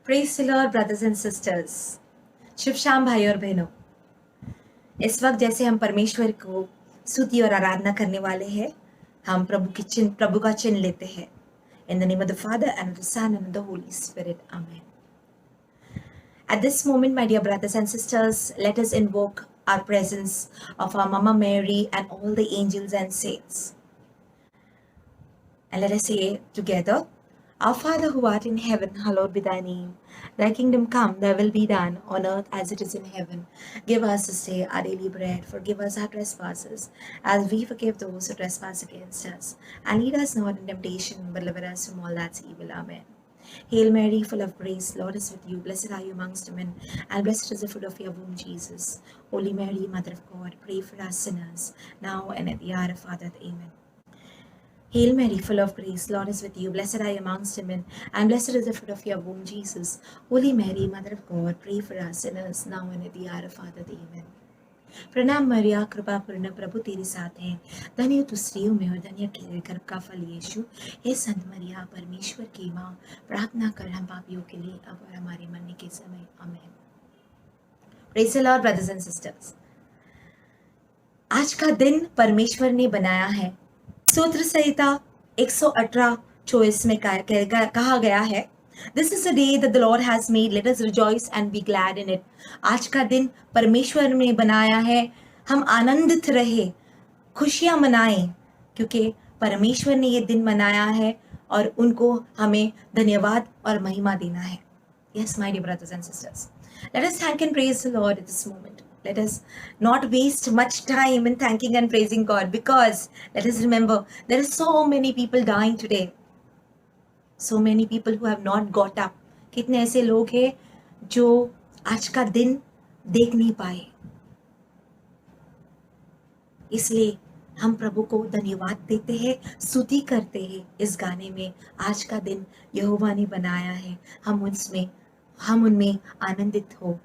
Praise the lord brothers and sisters. शुभ शाम भाई और बहनों। इस वक्त जैसे हम परमेश्वर को स्तुति और आराधना करने वाले हैं, हम प्रभु का चिन्ह लेते हैं। In the name of the Father and of the Son and the Holy Spirit, amen. At this moment, my dear brothers and sisters, let us invoke our presence of our Mama Mary and all the angels and saints. And let us say together, Our Father who art in heaven, hallowed be thy name. Thy kingdom come, thy will be done, on earth as it is in heaven. Give us this day our daily bread. Forgive us our trespasses, as we forgive those who trespass against us. And lead us not in temptation, but deliver us from all that's evil. Amen. Hail Mary, full of grace, Lord is with you. Blessed are you amongst women, and blessed is the fruit of your womb, Jesus. Holy Mary, Mother of God, pray for us sinners, now and at the hour of our death. Amen. Hail Mary, full of grace, Lord is with you. Blessed are you amongst women, and blessed is the fruit of your womb, Jesus. Holy Mary, Mother of God, pray for us sinners, now and at the hour of our death. Amen. प्रणाम मरिया, कृपा पूर्ण प्रभु तेरे साथ है, धन्य हो तू स्त्रियों में और धन्य तेरे गर्भ का फल यीशु। हे संत मरिया, परमेश्वर की माँ, प्रार्थना कर हम पापियों के लिए, अब और हमारे मरने के समय। Amen. Praise the lord brothers and sisters. आज का दिन परमेश्वर ने बनाया है। सूत्र संहिता 118:24 में कहा गया है, this is a day that the Lord has made, let us rejoice and be glad in it. आज का दिन परमेश्वर ने बनाया है, हम आनंदित रहे, खुशियां मनाएं, क्योंकि परमेश्वर ने ये दिन बनाया है और उनको हमें धन्यवाद और महिमा देना है। Yes, my dear brothers and sisters, let us thank and praise the Lord at this moment. Let us not waste much time in thanking and praising God, because let us remember there are so many people dying today. So many people who have not got up. कितने ऐसे लोग हैं जो आज का दिन देख नहीं पाए। इसलिए हम प्रभु को धन्यवाद देते हैं, स्तुति करते हैं इस गाने में। आज का दिन यहोवा ने बनाया है, हम उनमें आनंदित हो।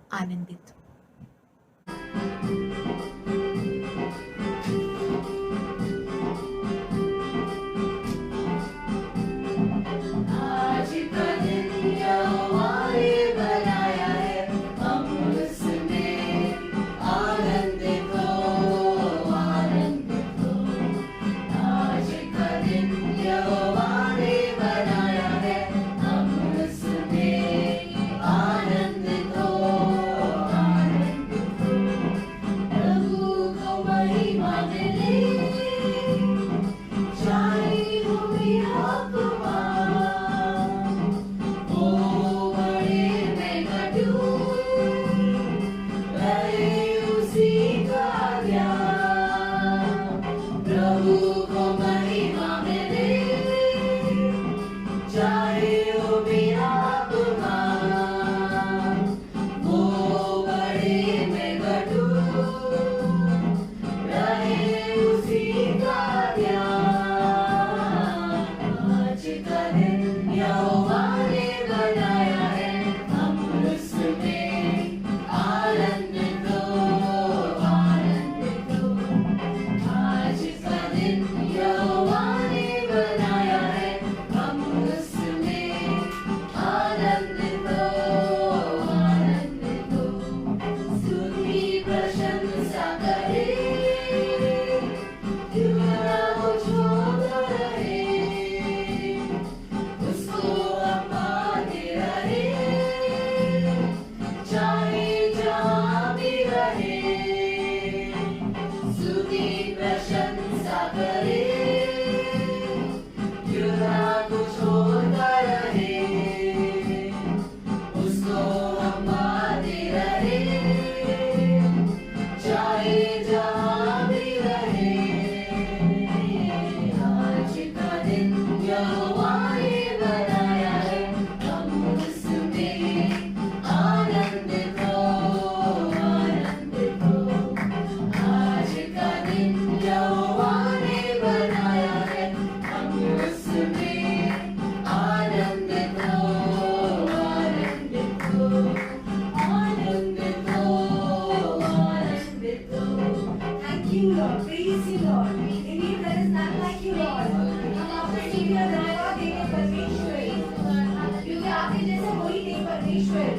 परमेश्वर,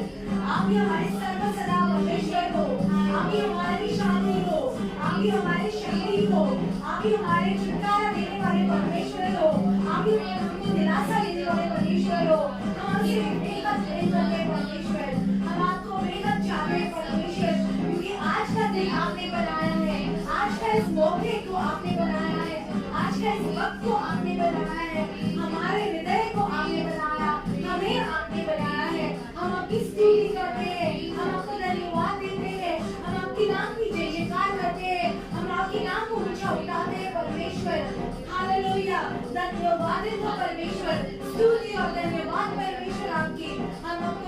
आप ही हमारे सर्व सदा परमेश्वर हो, आप ही हमारी शांति हो, आप ही हमारी शक्ति हो, आप ही हमारे छुटकारा देने वाले परमेश्वर हो, आप ही हमको दिलासा देने वाले परमेश्वर हो। हम आपसे बेहद प्रेम करते हैं परमेश्वर, हम आपको बेहद चाहते हैं परमेश्वर, क्योंकि आज का दिन आपने बनाया है, आज का इस मौके को आपने बनाया है, आज का इस वक्त को आपने बनाया है, हमारे हृदय को आपने बनाया, हमें आपने बनाया है। हम आपकी स्तुति करते हैं, हम आपको धन्यवाद देते हैं, हम आपके नाम की जय जयकार करते हैं, हम आपके नाम को ऊंचा उठाते हैं परमेश्वर। हालेलुया, धन्यवाद है तो परमेश्वर, स्तुति और धन्यवाद परमेश्वर आपकी। हम आपको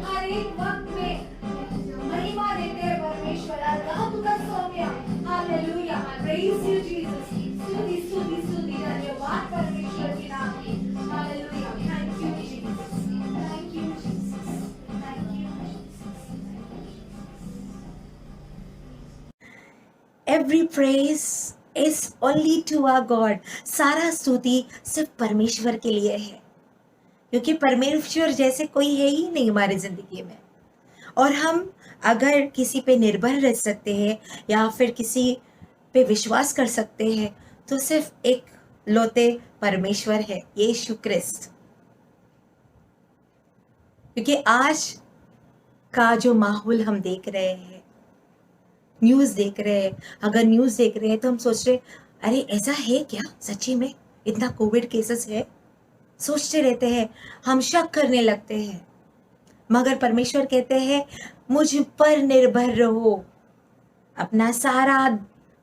हर एक वक्त में महिमा देते हैं परमेश्वर। हालेलुया, प्रेज यू जीसस, स्तुति स्तुति स्तुति, धन्यवाद परमेश्वर के नाम की। Hallelujah, thank you Jesus, thank you Jesus, thank you Jesus. Every praise is only to our God. सारा स्तुति सिर्फ परमेश्वर के लिए है, क्योंकि परमेश्वर जैसे कोई है ही नहीं हमारी जिंदगी में। और हम अगर किसी पे निर्भर रह सकते हैं या फिर किसी पे विश्वास कर सकते हैं तो सिर्फ एक लौते परमेश्वर है, यीशु क्रिस्ट। क्योंकि आज का जो माहौल हम देख रहे हैं, न्यूज़ देख रहे हैं, अगर न्यूज़ देख रहे हैं तो हम सोच रहे अरे ऐसा है क्या, सच्ची में इतना कोविड केसेस है, सोचते रहते हैं, हम शक करने लगते हैं। मगर परमेश्वर कहते हैं मुझ पर निर्भर रहो, अपना सारा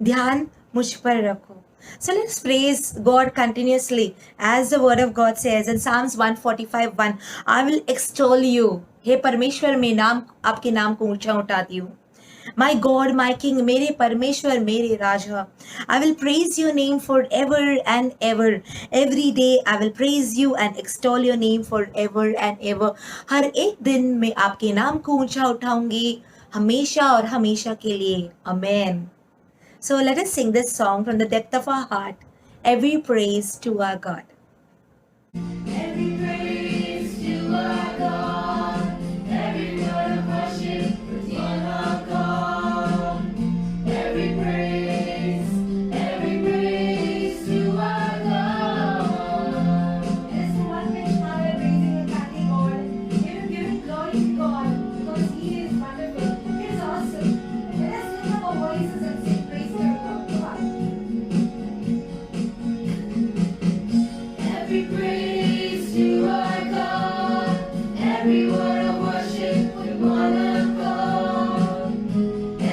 ध्यान मुझ पर रखो। So let's praise God continuously, as the word of God says in Psalms 145:1, I will extol you. हे परमेश्वर, मैं आपके नाम को ऊंचा उठाती हूँ। My God, my King, मेरे परमेश्वर, मेरे राजा। I will praise your name forever and ever. Every day I will praise you and extol your name forever and ever. हर एक दिन मैं आपके नाम को ऊंचा उठाऊंगी, हमेशा और हमेशा के लिए। Amen. So let us sing this song from the depth of our heart. Every praise to our God. Every praise to our God. Every word of worship on our God. Every praise to our God. It's the one which Father raising and thanking God. Giving glory to God because He is wonderful. He is awesome. Let us lift up our voices and sing praise to our God. Come on. Every praise to our God. Every word of worship with one accord.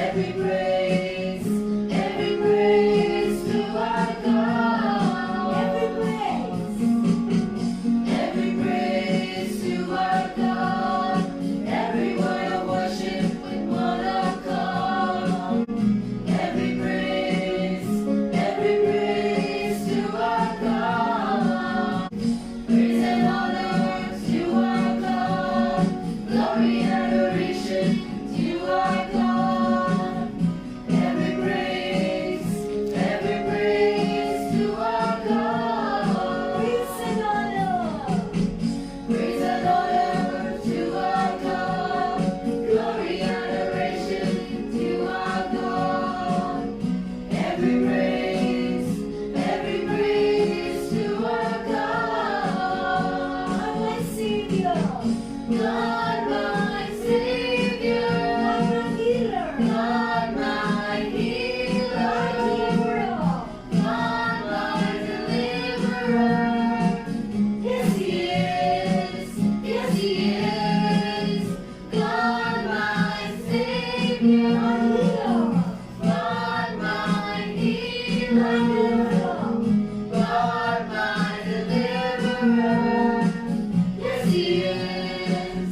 Every praise to our God. Every praise to our God. Every word of worship with one accord. Every praise to our God. Praise and honor to our God. Glory and adoration to our God. Every praise to our God. Praise and honor to our God. Glory and adoration to our God. Every praise to our God. My Savior, God my Savior, God my healer, God my deliverer. Yes He is, God my Savior, God my healer, God my deliverer. Yes He is,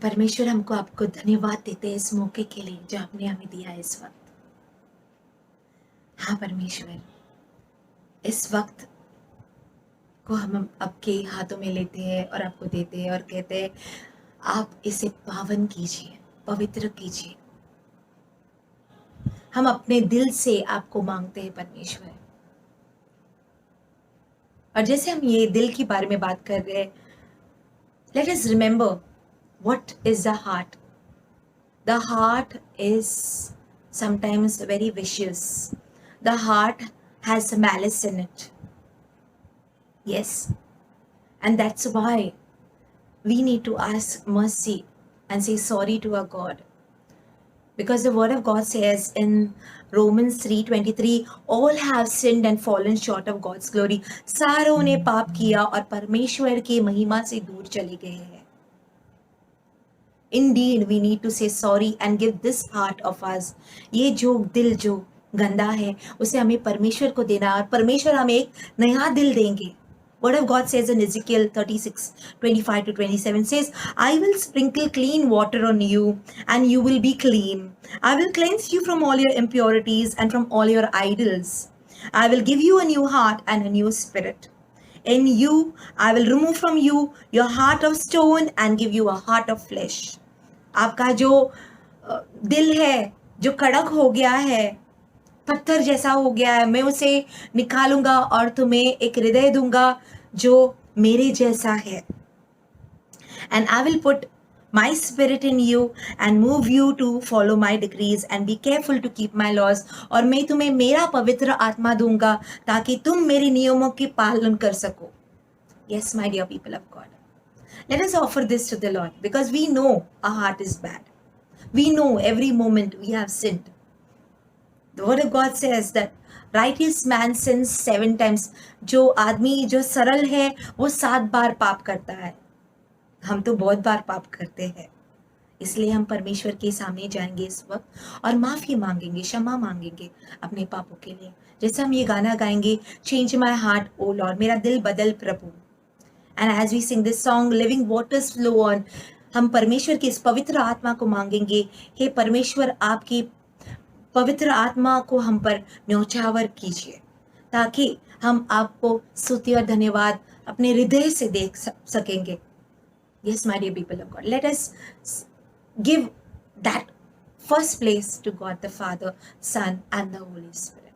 परमेश्वर हमको आपको धन्यवाद देते हैं इस मौके के लिए जो आपने हमें दिया है इस वक्त। हाँ परमेश्वर, इस वक्त को हम आपके हाथों में लेते हैं और आपको देते हैं और कहते हैं आप इसे पावन कीजिए, पवित्र कीजिए। हम अपने दिल से आपको मांगते हैं परमेश्वर। और जैसे हम ये दिल के बारे में बात कर रहे हैं, let us remember what is the heart. The heart is sometimes very vicious. The heart has malice in it. Yes. And that's why we need to ask mercy and say sorry to our God. Because the word of God says in Romans 3:23, all have sinned and fallen short of God's glory. सारों ने पाप किया और परमेश्वर की महिमा से दूर चले गए हैं। Indeed, we need to say sorry and give this heart of us. ये जो दिल जो गंदा है उसे हमें परमेश्वर को देना और परमेश्वर हमें एक नया दिल देंगे। Word of God says in Ezekiel 36:25-27 says, I will sprinkle clean water on you and you will be clean. I will cleanse you from all your impurities and from all your idols. I will give you a new heart and a new spirit. In you, I will remove from you your heart of stone and give you a heart of flesh. आपका जो दिल है जो कड़क हो गया है, पत्थर जैसा हो गया है, मैं उसे निकालूंगा और तुम्हें एक हृदय दूंगा जो मेरे जैसा है। And I will put my spirit in you and move you to follow my decrees and be careful to keep my laws. और मैं तुम्हें मेरा पवित्र आत्मा दूंगा ताकि तुम मेरे नियमों की पालन कर सको। Yes, my dear people of God. Let us offer this to the Lord because we know our heart is bad. We know every moment we have sinned. The word of God says that righteous man sins 7 times. जो आदमी जो सरल है वो 7 बार पाप करता है। हम तो बहुत बार पाप करते हैं, इसलिए हम परमेश्वर के सामने जाएंगे इस वक्त और माफ़ी मांगेंगे, क्षमा मांगेंगे अपने पापों के लिए। जैसे हम ये गाना गाएंगे, change my heart O lord, मेरा दिल बदल प्रभु। And as we sing this song living waters flow on, हम परमेश्वर की इस पवित्र आत्मा को मांगेंगे, हे परमेश्वर आपकी पवित्र आत्मा को हम पर न्यौछावर कीजिए ताकि हम आपको स्तुति और धन्यवाद अपने हृदय से देख सकेंगे। Yes, my dear people of God, let us give that first place to God the Father, Son, and the Holy Spirit.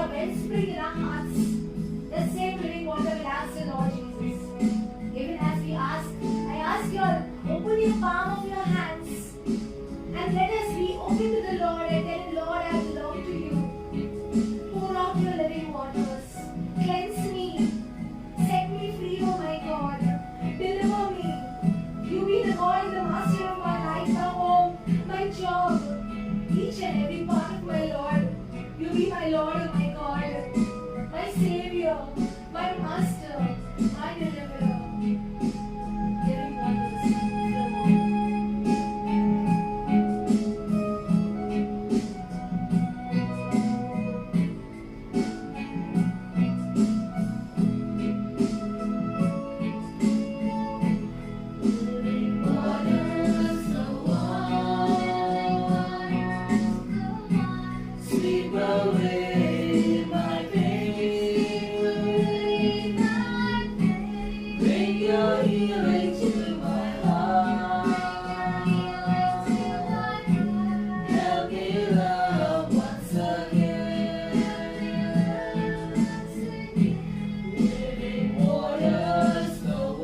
a wellspring in our hearts. The same living water will ask the Lord Jesus. Even as we ask, I ask you all, open your palm of your hands and let us be open to the Lord and tell him, Lord, I belong to you. Pour out your living waters. Cleanse me. Set me free, oh my God. Deliver me. You be the God, the master of my life, my home, my job, each and every part of my Lord. You be my Lord, oh my God, my Savior, my Master, my Deliverer. Living waters, flow.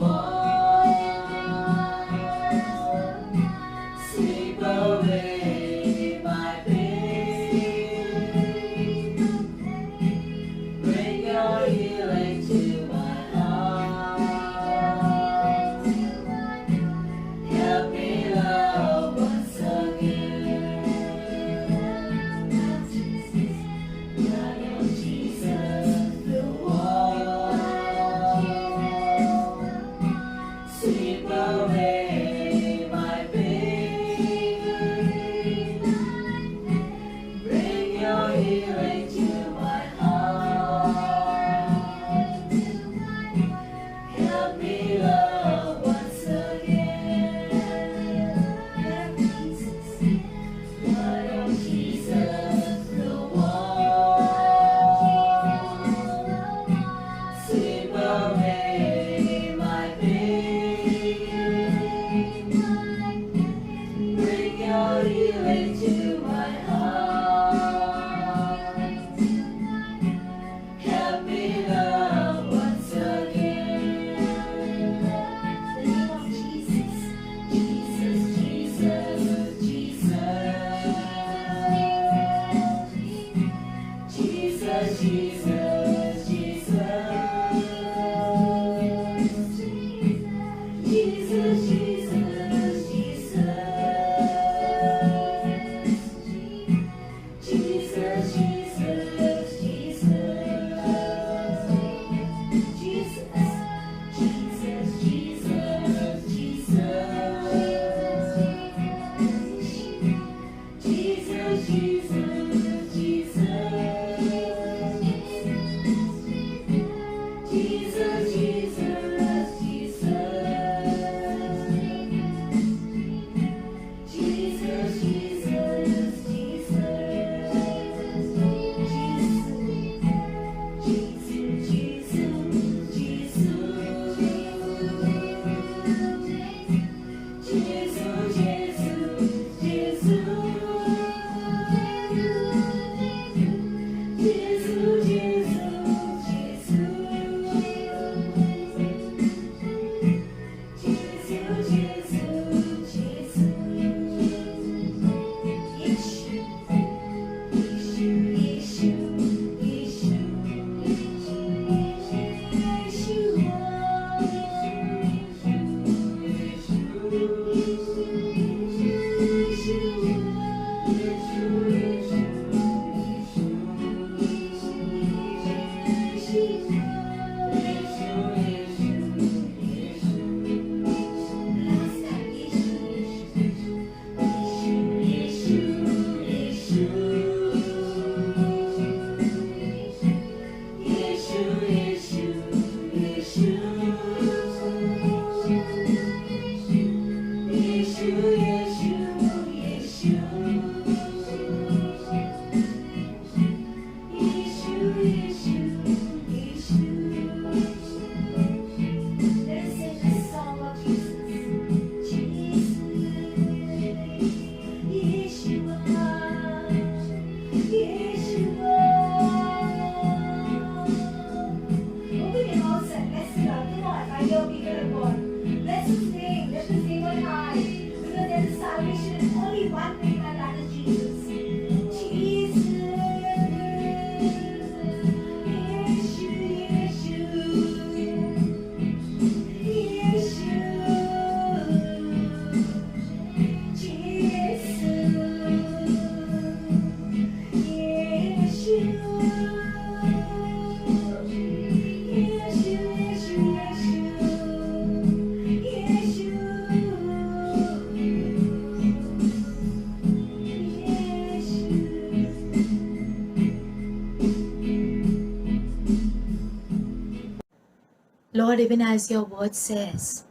Lord, even as your word says,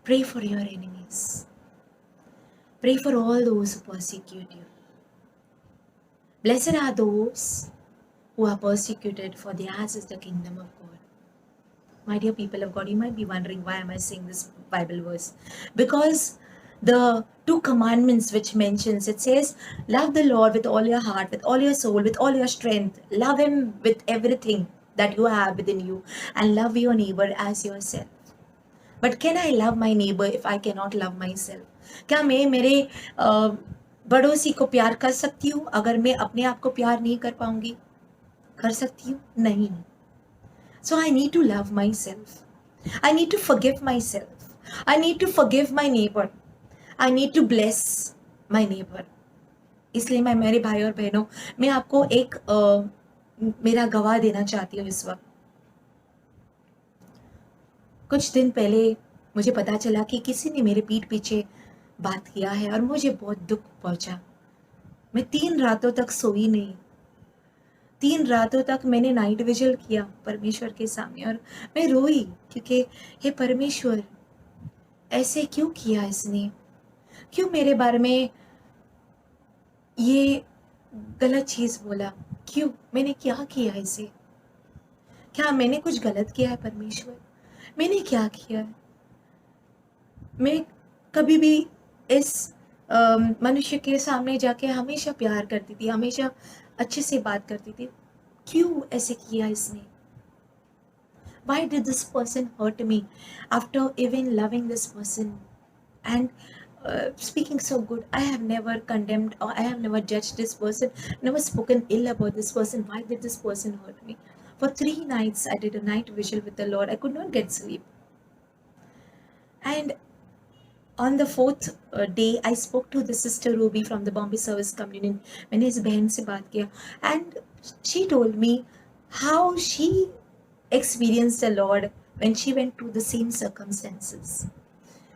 pray for your enemies. Pray for all those who persecute you. Blessed are those who are persecuted, for theirs is the kingdom of God. My dear people of God, you might be wondering, why am I saying this Bible verse? Because the 2 commandments which mentions, it says, love the Lord with all your heart, with all your soul, with all your strength. Love him with everything that you have within you, and love your neighbor as yourself. But can I love my neighbor if I cannot love myself? क्या मैं मेरे पड़ोसी को प्यार कर सकती हूँ अगर मैं अपने आप को प्यार नहीं कर पाऊंगी? कर सकती हूँ? नहीं. So I need to love myself. I need to forgive myself. I need to forgive my neighbor. I need to bless my neighbor. इसलिए मैं मेरे भाई और बहनों, मैं आपको एक मेरा गवाह देना चाहती हूँ इस वक्त. कुछ दिन पहले मुझे पता चला कि किसी ने मेरे पीठ पीछे बात किया है और मुझे बहुत दुख पहुंचा. मैं 3 रातों तक सोई नहीं. 3 रातों तक मैंने नाइट विजिल किया परमेश्वर के सामने और मैं रोई, क्योंकि हे परमेश्वर, ऐसे क्यों किया इसने? क्यों मेरे बारे में ये गलत चीज बोला? क्यों? मैंने क्या किया इसे? क्या मैंने कुछ गलत किया है परमेश्वर? मैंने क्या किया है? मैं कभी भी इस मनुष्य के सामने जाके हमेशा प्यार करती थी, हमेशा अच्छे से बात करती थी. क्यों ऐसे किया इसने? Why did this person hurt me after even loving this person and speaking so good? I have never condemned or I have never judged this person, never spoken ill about this person. Why did this person hurt me? For 3 nights I did a night vigil with the Lord. I could not get sleep. And on the 4th day, I spoke to the sister Ruby from the Bombay Service Communion. मैंने इस बहन से बात किया, and she told me how she experienced the Lord when she went through the same circumstances.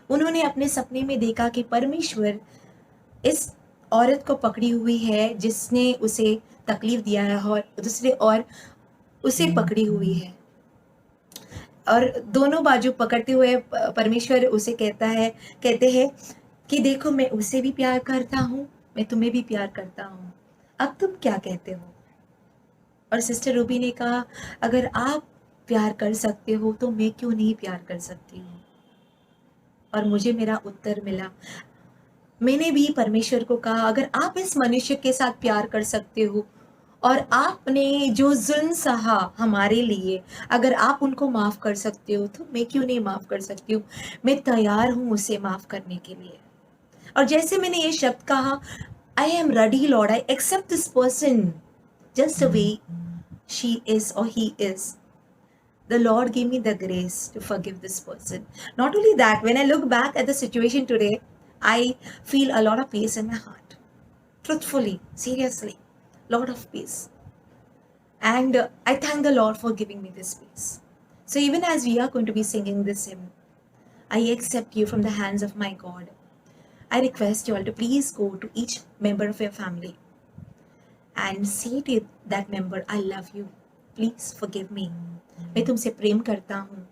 उन्होंने अपने सपने में देखा कि परमेश्वर इस औरत को पकड़ी हुई है जिसने उसे तकलीफ दिया है, और दूसरे और उसे पकड़ी हुई है, और दोनों बाजू पकड़ते हुए परमेश्वर उसे कहते हैं कि देखो, मैं उसे भी प्यार करता हूँ, मैं तुम्हें भी प्यार करता हूँ, अब तुम क्या कहते हो? और सिस्टर रूबी ने कहा, अगर आप प्यार कर सकते हो तो मैं क्यों नहीं प्यार कर सकती हूँ? और मुझे मेरा उत्तर मिला. मैंने भी परमेश्वर को कहा, अगर आप इस मनुष्य के साथ प्यार कर सकते हो और आपने जो जुल्म सहा हमारे लिए, अगर आप उनको माफ कर सकते हो तो मैं क्यों नहीं माफ कर सकती हूँ? मैं तैयार हूँ उसे माफ करने के लिए. और जैसे मैंने ये शब्द कहा, I am ready Lord, I accept this person just the way she is or he is. The Lord gave me the grace to forgive this person. Not only that, when I look back at the situation today, I feel a lot of peace in my heart. Truthfully, seriously, lot of peace. And I thank the Lord for giving me this peace. So even as we are going to be singing this hymn, I accept you from the hands of my God. I request you all to please go to each member of your family and say to that member, I love you. Please forgive me. मैं तुमसे प्रेम करता हूँ.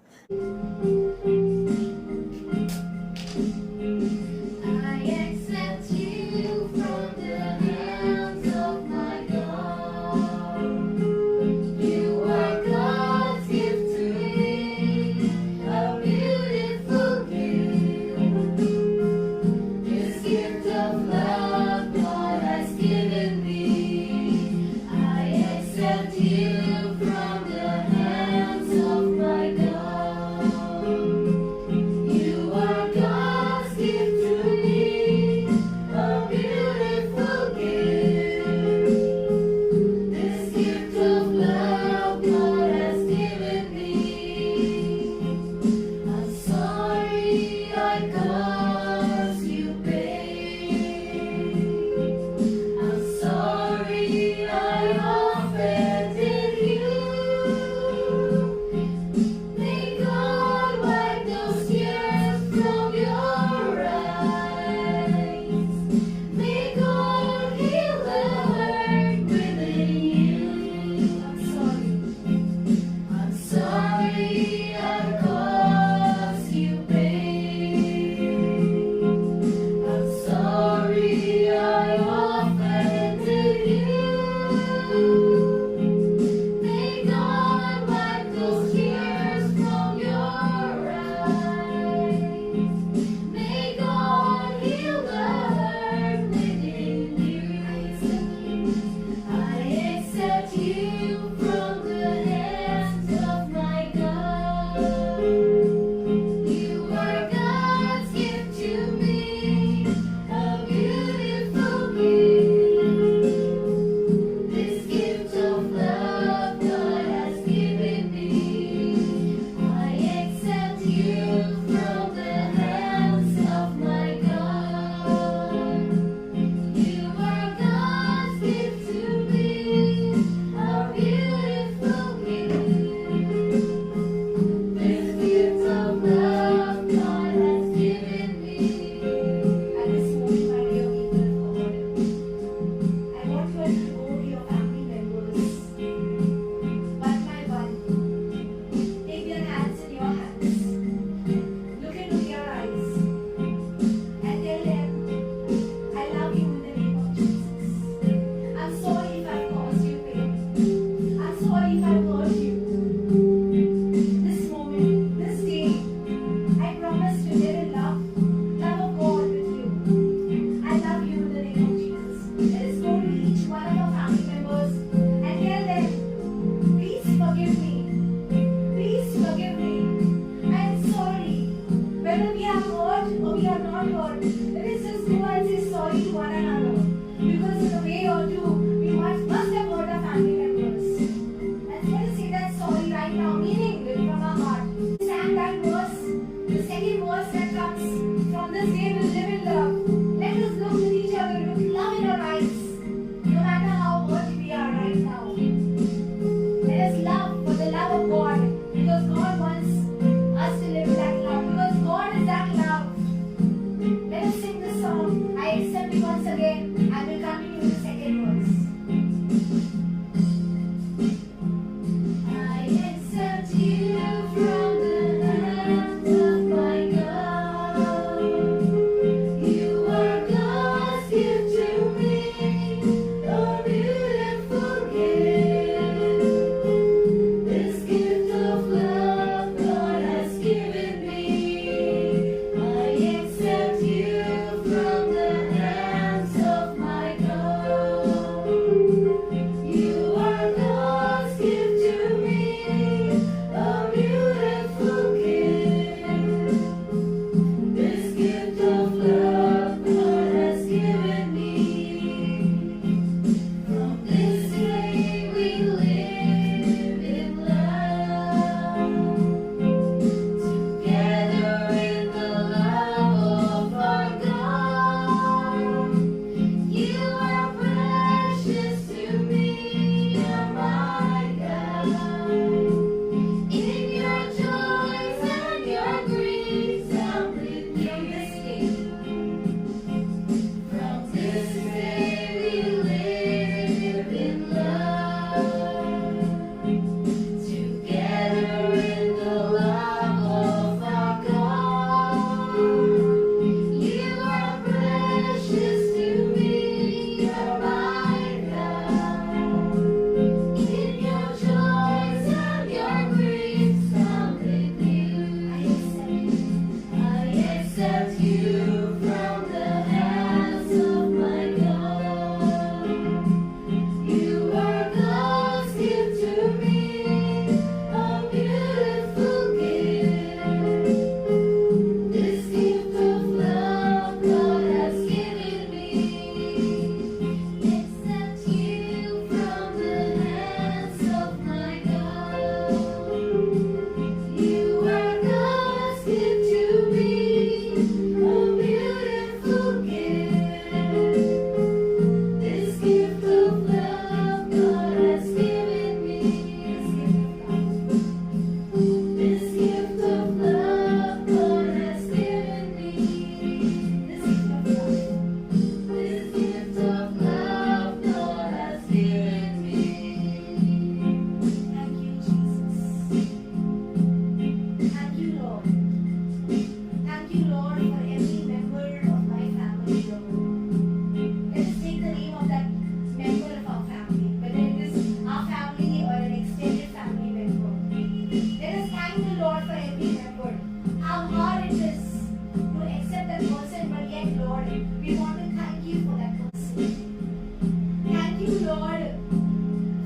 Lord,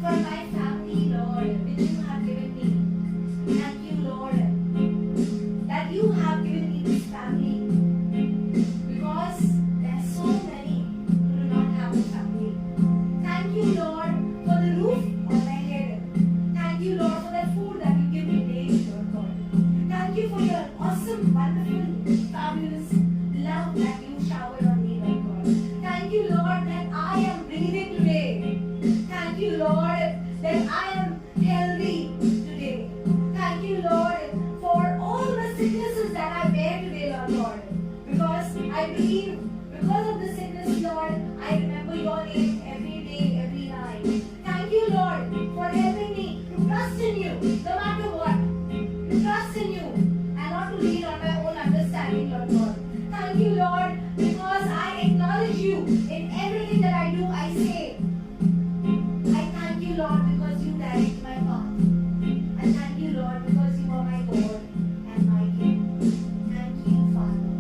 for my family, Lord, which you have given me. Thank you, Lord, that you have given me this family, because there are so many who do not have a family. Thank you, Lord, for the roof on my head. Thank you, Lord, for that food that you give me daily, Lord God. Thank you for your awesome, wonderful, fabulous love that you showered on me, Lord God. Thank you, Lord, that I am breathing today. Thank you, Lord, that I am healthy today. Thank you, Lord, for all the sicknesses that I bear today, Lord God. Because I believe, because of the sickness, Lord, I remember your name every day, every night. Thank you, Lord, for helping me to trust in you, no matter what. To trust in you and not to lean on my own understanding, Lord God. Thank you, Lord, because I acknowledge you in everything that I do, I say. I thank you, Lord, because you direct my path. I thank you, Lord, because you are my God and my King. Thank you, Father.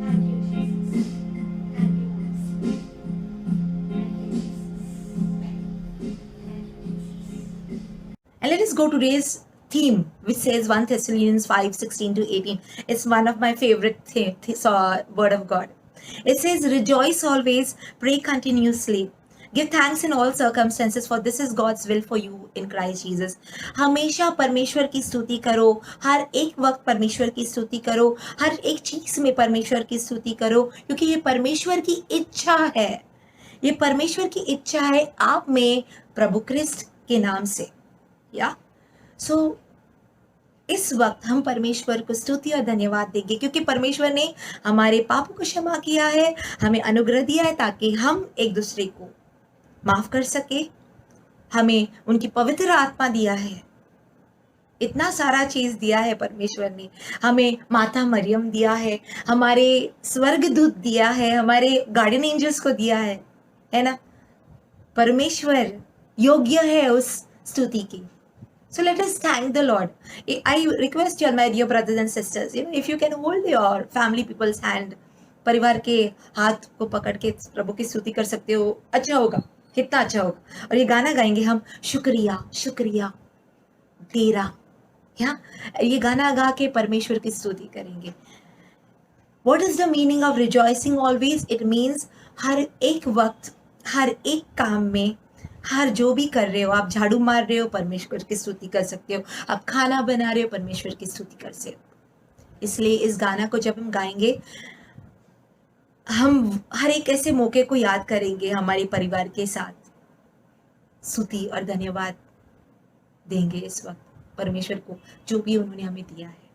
Thank you, Jesus. Thank you, Holy Spirit. Thank you, Jesus. Thank you, Jesus. And let us go to today's theme, which says 1 Thessalonians 5:16 to 18. It's one of my favorite word of God. It says, rejoice always, pray continuously. Give thanks in all circumstances, for this is God's will for you in Christ Jesus. हमेशा परमेश्वर की स्तुति करो, हर एक वक्त परमेश्वर की स्तुति करो, हर एक चीज में परमेश्वर की स्तुति करो, क्योंकि ये परमेश्वर की इच्छा है. ये परमेश्वर की इच्छा है आप में प्रभु क्रिस्ट के नाम से. या सो इस वक्त हम परमेश्वर को स्तुति और धन्यवाद देंगे, क्योंकि परमेश्वर ने हमारे पापों को क्षमा किया है, हमें अनुग्रह दिया है ताकि हम एक दूसरे को माफ कर सके. हमें उनकी पवित्र आत्मा दिया है. इतना सारा चीज दिया है परमेश्वर ने. हमें माता मरियम दिया है, हमारे स्वर्गदूत दिया है, हमारे गार्डियन एंजल्स को दिया है ना. परमेश्वर योग्य है उस स्तुति की. So let us thank the Lord. I request you, my dear brothers and sisters, if you can hold your family people's hand, परिवार के हाथ को पकड़ के प्रभु की स्तुति कर सकते हो, अच्छा होगा, कितना अच्छा होगा. और ये गाना गाएंगे हम, शुक्रिया शुक्रिया तेरा. या ये गाना गा के परमेश्वर की स्तुति करेंगे. What is the meaning of rejoicing always? It means हर एक वक्त, हर एक काम में, हर जो भी कर रहे हो, आप झाड़ू मार रहे हो, परमेश्वर की स्तुति कर सकते हो. आप खाना बना रहे हो, परमेश्वर की स्तुति कर सकते हो. इसलिए इस गाना को जब हम गाएंगे, हम हर एक ऐसे मौके को याद करेंगे, हमारे परिवार के साथ स्तुति और धन्यवाद देंगे इस वक्त परमेश्वर को, जो भी उन्होंने हमें दिया है.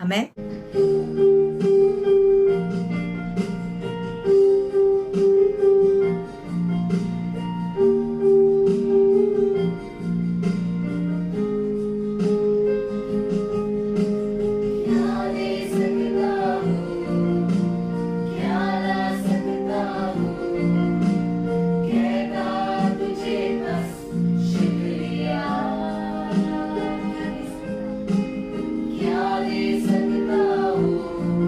आमीन. क्या दे सकता हूँ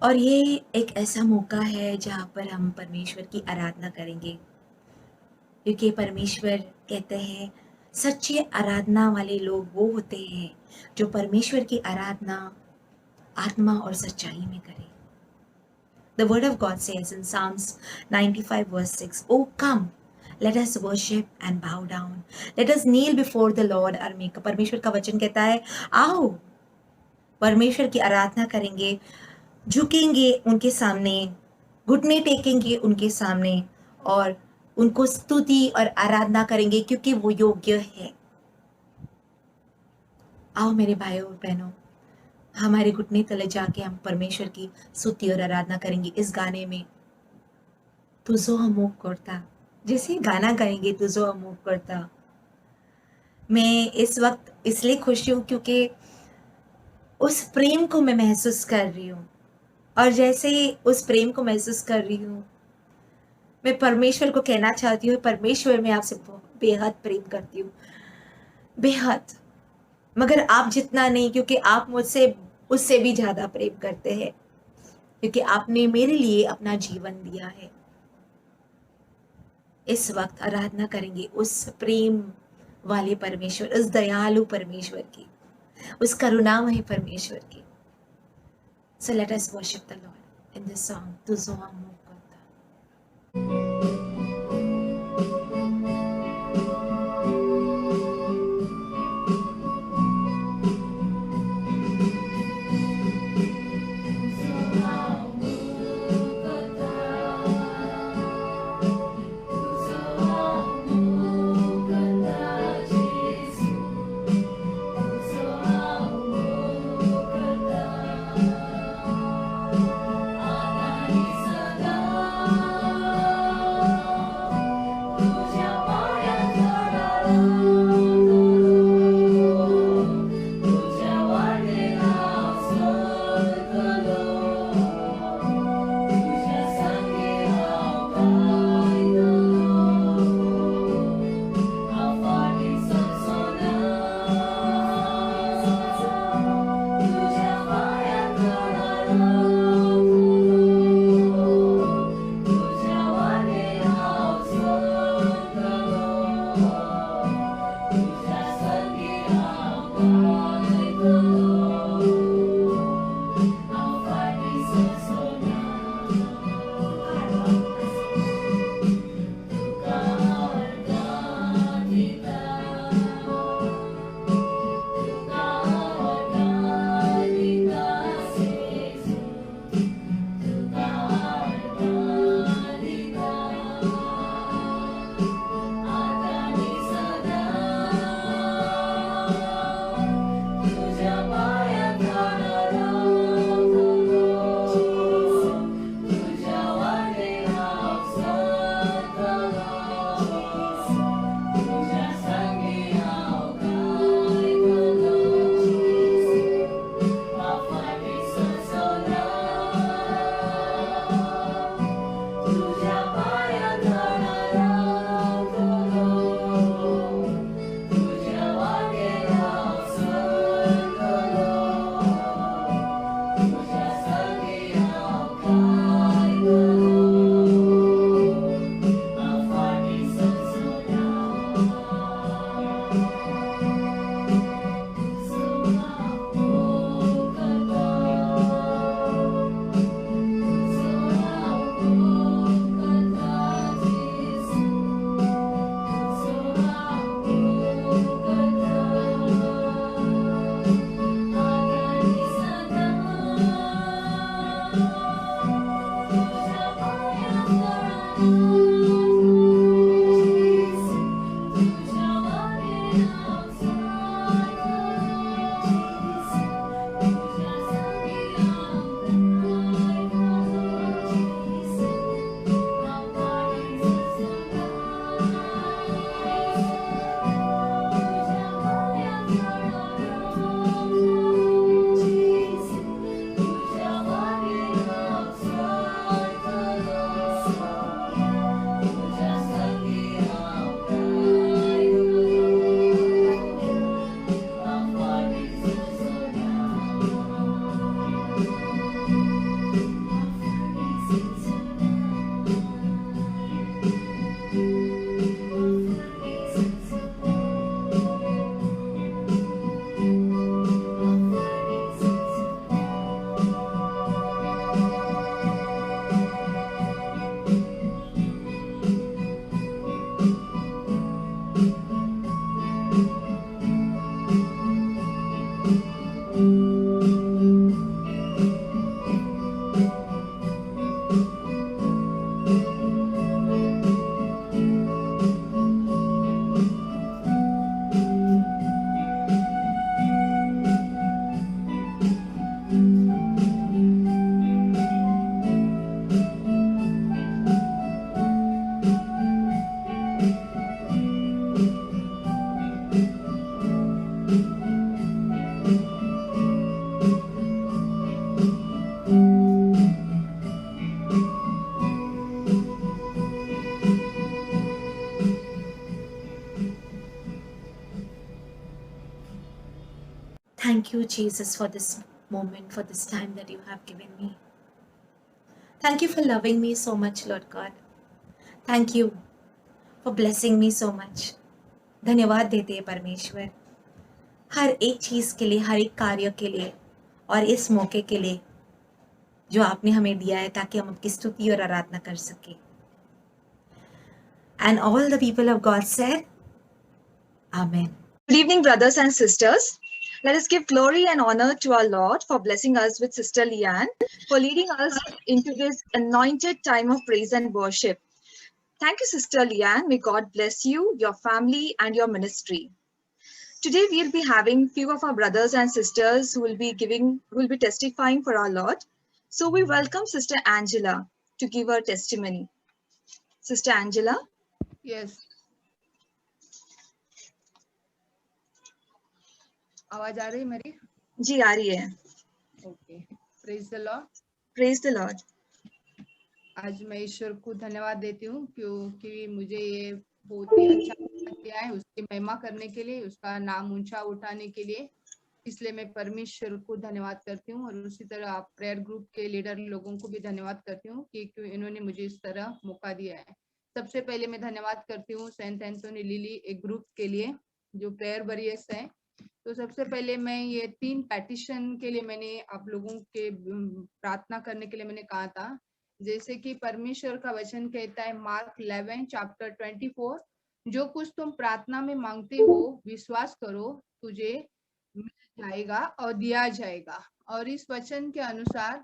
और ये एक ऐसा मौका है जहाँ पर हम परमेश्वर की आराधना करेंगे, क्योंकि परमेश्वर कहते हैं सच्चे आराधना वाले लोग वो होते हैं जो परमेश्वर की आराधना आत्मा और सच्चाई में करें। The word of God says in Psalms 95 verse 6, "Oh come, let us worship and bow down. Let us kneel before the Lord our Maker." परमेश्वर का वचन कहता है, आओ परमेश्वर की आराधना करेंगे, झुकेंगे उनके सामने, घुटने टेकेंगे उनके सामने और उनको स्तुति और आराधना करेंगे क्योंकि वो योग्य है। आओ मेरे भाइयों और बहनों, हमारे घुटने तले जाके हम परमेश्वर की स्तुति और आराधना करेंगे इस गाने में। तुझो अमुक करता, जैसे गाना गाएंगे तुझो अमुक करता। मैं इस वक्त इसलिए खुश हूँ क्योंकि उस प्रेम को मैं महसूस कर रही हूँ, और जैसे उस प्रेम को महसूस कर रही हूँ, मैं परमेश्वर को कहना चाहती हूँ, परमेश्वर मैं आपसे बेहद प्रेम करती हूँ, बेहद। मगर आप जितना नहीं, क्योंकि आप मुझसे उससे भी ज्यादा प्रेम करते हैं, क्योंकि आपने मेरे लिए अपना जीवन दिया है। इस वक्त आराधना करेंगे उस प्रेम वाले परमेश्वर, उस दयालु परमेश्वर की, उस करुणामय परमेश्वर की। So let us worship the Lord in this song, तुझो अमुक करता। Sudahmu Thank you, Jesus, for this moment, for this time that you have given me. Thank you for loving me so much, Lord God. Thank you for blessing me so much. धन्यवाद देते हैं परमेश्वर, हर एक चीज़ के लिए, हर एक कार्य के लिए और इस मौके के लिए जो आपने हमें दिया है ताकि हम आपकी स्तुति और आराधना कर सकें. And all the people of God said, Amen. Good evening, brothers and sisters. Let us give glory and honor to our Lord for blessing us with Sister Leanne, for leading us into this anointed time of praise and worship. Thank you, Sister Leanne. May God bless you, your family, and your ministry. Today, we'll be having few of our brothers and sisters who will be testifying for our Lord. So we welcome Sister Angela to give her testimony. Sister Angela? Yes. आवाज आ रही मेरी? जी आ रही है. Okay. Praise the Lord. Praise the Lord. आज मैं ईश्वर को धन्यवाद देती हूँ क्योंकि मुझे ये बहुत ही अच्छा दिया है उसकी महिमा करने के लिए, उसका नाम ऊंचा उठाने के लिए. इसलिए मैं परमेश्वर को धन्यवाद करती हूँ और उसी तरह आप प्रेयर ग्रुप के लीडर लोगों को भी धन्यवाद करती हूँ कि इन्होंने मुझे इस तरह मौका दिया है. सबसे पहले मैं धन्यवाद करती हूँ सेंट एंथोनी लिली एक ग्रुप के लिए जो प्रेयर वॉरियर्स है. तो सबसे पहले मैं ये 3 पैटिशन के लिए मैंने आप लोगों के प्रार्थना करने के लिए मैंने कहा था. जैसे कि परमेश्वर का वचन कहता है मार्क 11 चैप्टर 24, जो कुछ तुम प्रार्थना में मांगते हो विश्वास करो तुझे मिल जाएगा और दिया जाएगा. और इस वचन के अनुसार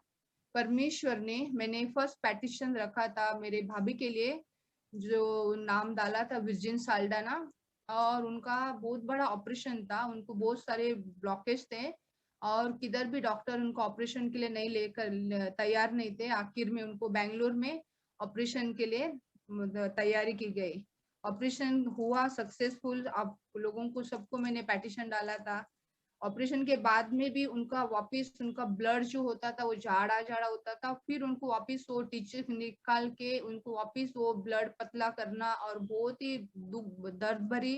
परमेश्वर ने, मैंने फर्स्ट पैटिशन रखा था मेरे भाभी के लिए जो नाम डाला था विर्जिन साल्डाना, और उनका बहुत बड़ा ऑपरेशन था. उनको बहुत सारे ब्लॉकेज थे और किधर भी डॉक्टर उनको ऑपरेशन के लिए नहीं लेकर तैयार नहीं थे. आखिर में उनको बेंगलोर में ऑपरेशन के लिए तैयारी की गई. ऑपरेशन हुआ सक्सेसफुल. आप लोगों को सबको मैंने पैटिशन डाला था. ऑपरेशन के बाद में भी उनका वापस उनका ब्लड जो होता था वो झाड़ा झाड़ा होता था. फिर उनको वापस वो टीचर निकाल के उनको वापस वो ब्लड पतला करना और बहुत ही दर्द भरी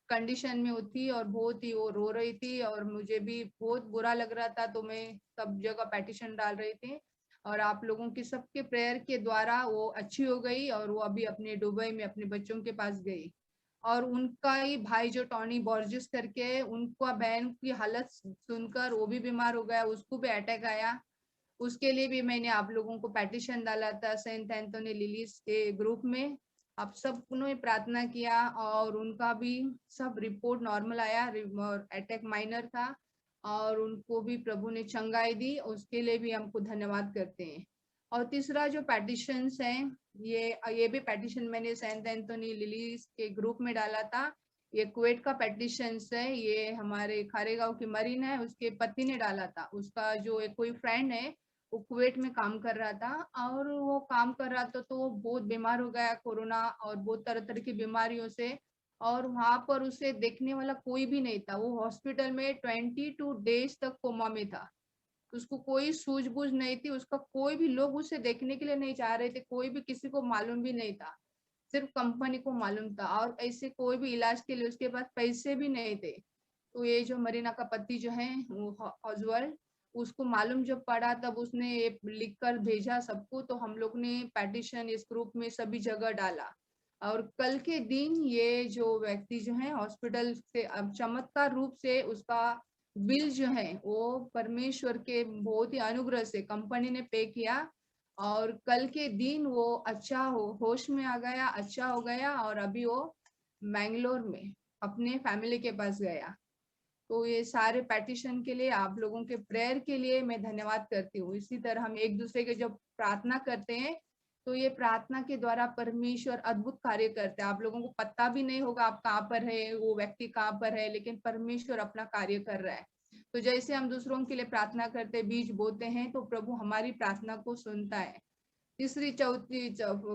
कंडीशन में होती और बहुत ही वो रो रही थी और मुझे भी बहुत बुरा लग रहा था. तो मैं सब जगह पैटिशन डाल रही थी और आप लोगों के सबके प्रेयर के द्वारा वो अच्छी हो गई और वो अभी अपने दुबई में अपने बच्चों के पास गई. और उनका ही भाई जो टॉनी बॉर्जिस करके, उनका बहन की हालत सुनकर वो भी बीमार हो गया, उसको भी अटैक आया. उसके लिए भी मैंने आप लोगों को पैटिशन डाला था सेंट एंथोनी लिलीज के ग्रुप में. आप सब ने प्रार्थना किया और उनका भी सब रिपोर्ट नॉर्मल आया और अटैक माइनर था और उनको भी प्रभु ने चंगाई दी. उसके लिए भी हमको धन्यवाद करते हैं. और तीसरा जो पैटिशंस है ये भी पैटिशन मैंने सेंट एंथोनी लिलीज के ग्रुप में डाला था. ये कुवैत का पैटिशंस है. ये हमारे खारेगांव की मरीन है, उसके पति ने डाला था. उसका जो एक कोई फ्रेंड है वो कुवैत में काम कर रहा था और वो काम कर रहा था तो वो बहुत बीमार हो गया कोरोना और बहुत तरह तरह की बीमारियों से. और वहां पर उसे देखने वाला कोई भी नहीं था. वो हॉस्पिटल में 22 डेज तक कोमा में था. उसको कोई सूझबूझ नहीं थी. उसका कोई भी लोग उसे देखने के लिए नहीं चाह रहे थे. कोई भी किसी को मालूम भी नहीं था. सिर्फ कंपनी को मालूम था और ऐसे कोई भी इलाज के लिए उसके पास पैसे भी नहीं थे. तो ये जो मरीना का पति जो है ऑजवर्ल्ड, उसको मालूम जब पड़ा तब उसने ये लिख कर भेजा सबको. तो हम लोग ने पैटिशन इस ग्रुप में सभी जगह डाला और कल के दिन ये जो व्यक्ति जो है हॉस्पिटल से अब चमत्कार रूप से उसका बिल जो है वो परमेश्वर के बहुत ही अनुग्रह से कंपनी ने पे किया और कल के दिन वो अच्छा होश में आ गया, अच्छा हो गया और अभी वो मैंगलोर में अपने फैमिली के पास गया. तो ये सारे पैटिशन के लिए आप लोगों के प्रेयर के लिए मैं धन्यवाद करती हूँ. इसी तरह हम एक दूसरे के जब प्रार्थना करते हैं तो ये प्रार्थना के द्वारा परमेश्वर अद्भुत कार्य करते हैं. आप लोगों को पता भी नहीं होगा आप कहाँ पर है, वो व्यक्ति कहाँ पर है, लेकिन परमेश्वर अपना कार्य कर रहा है. तो जैसे हम दूसरों के लिए प्रार्थना करते बीज बोते हैं तो प्रभु हमारी प्रार्थना को सुनता है. तीसरी चौथी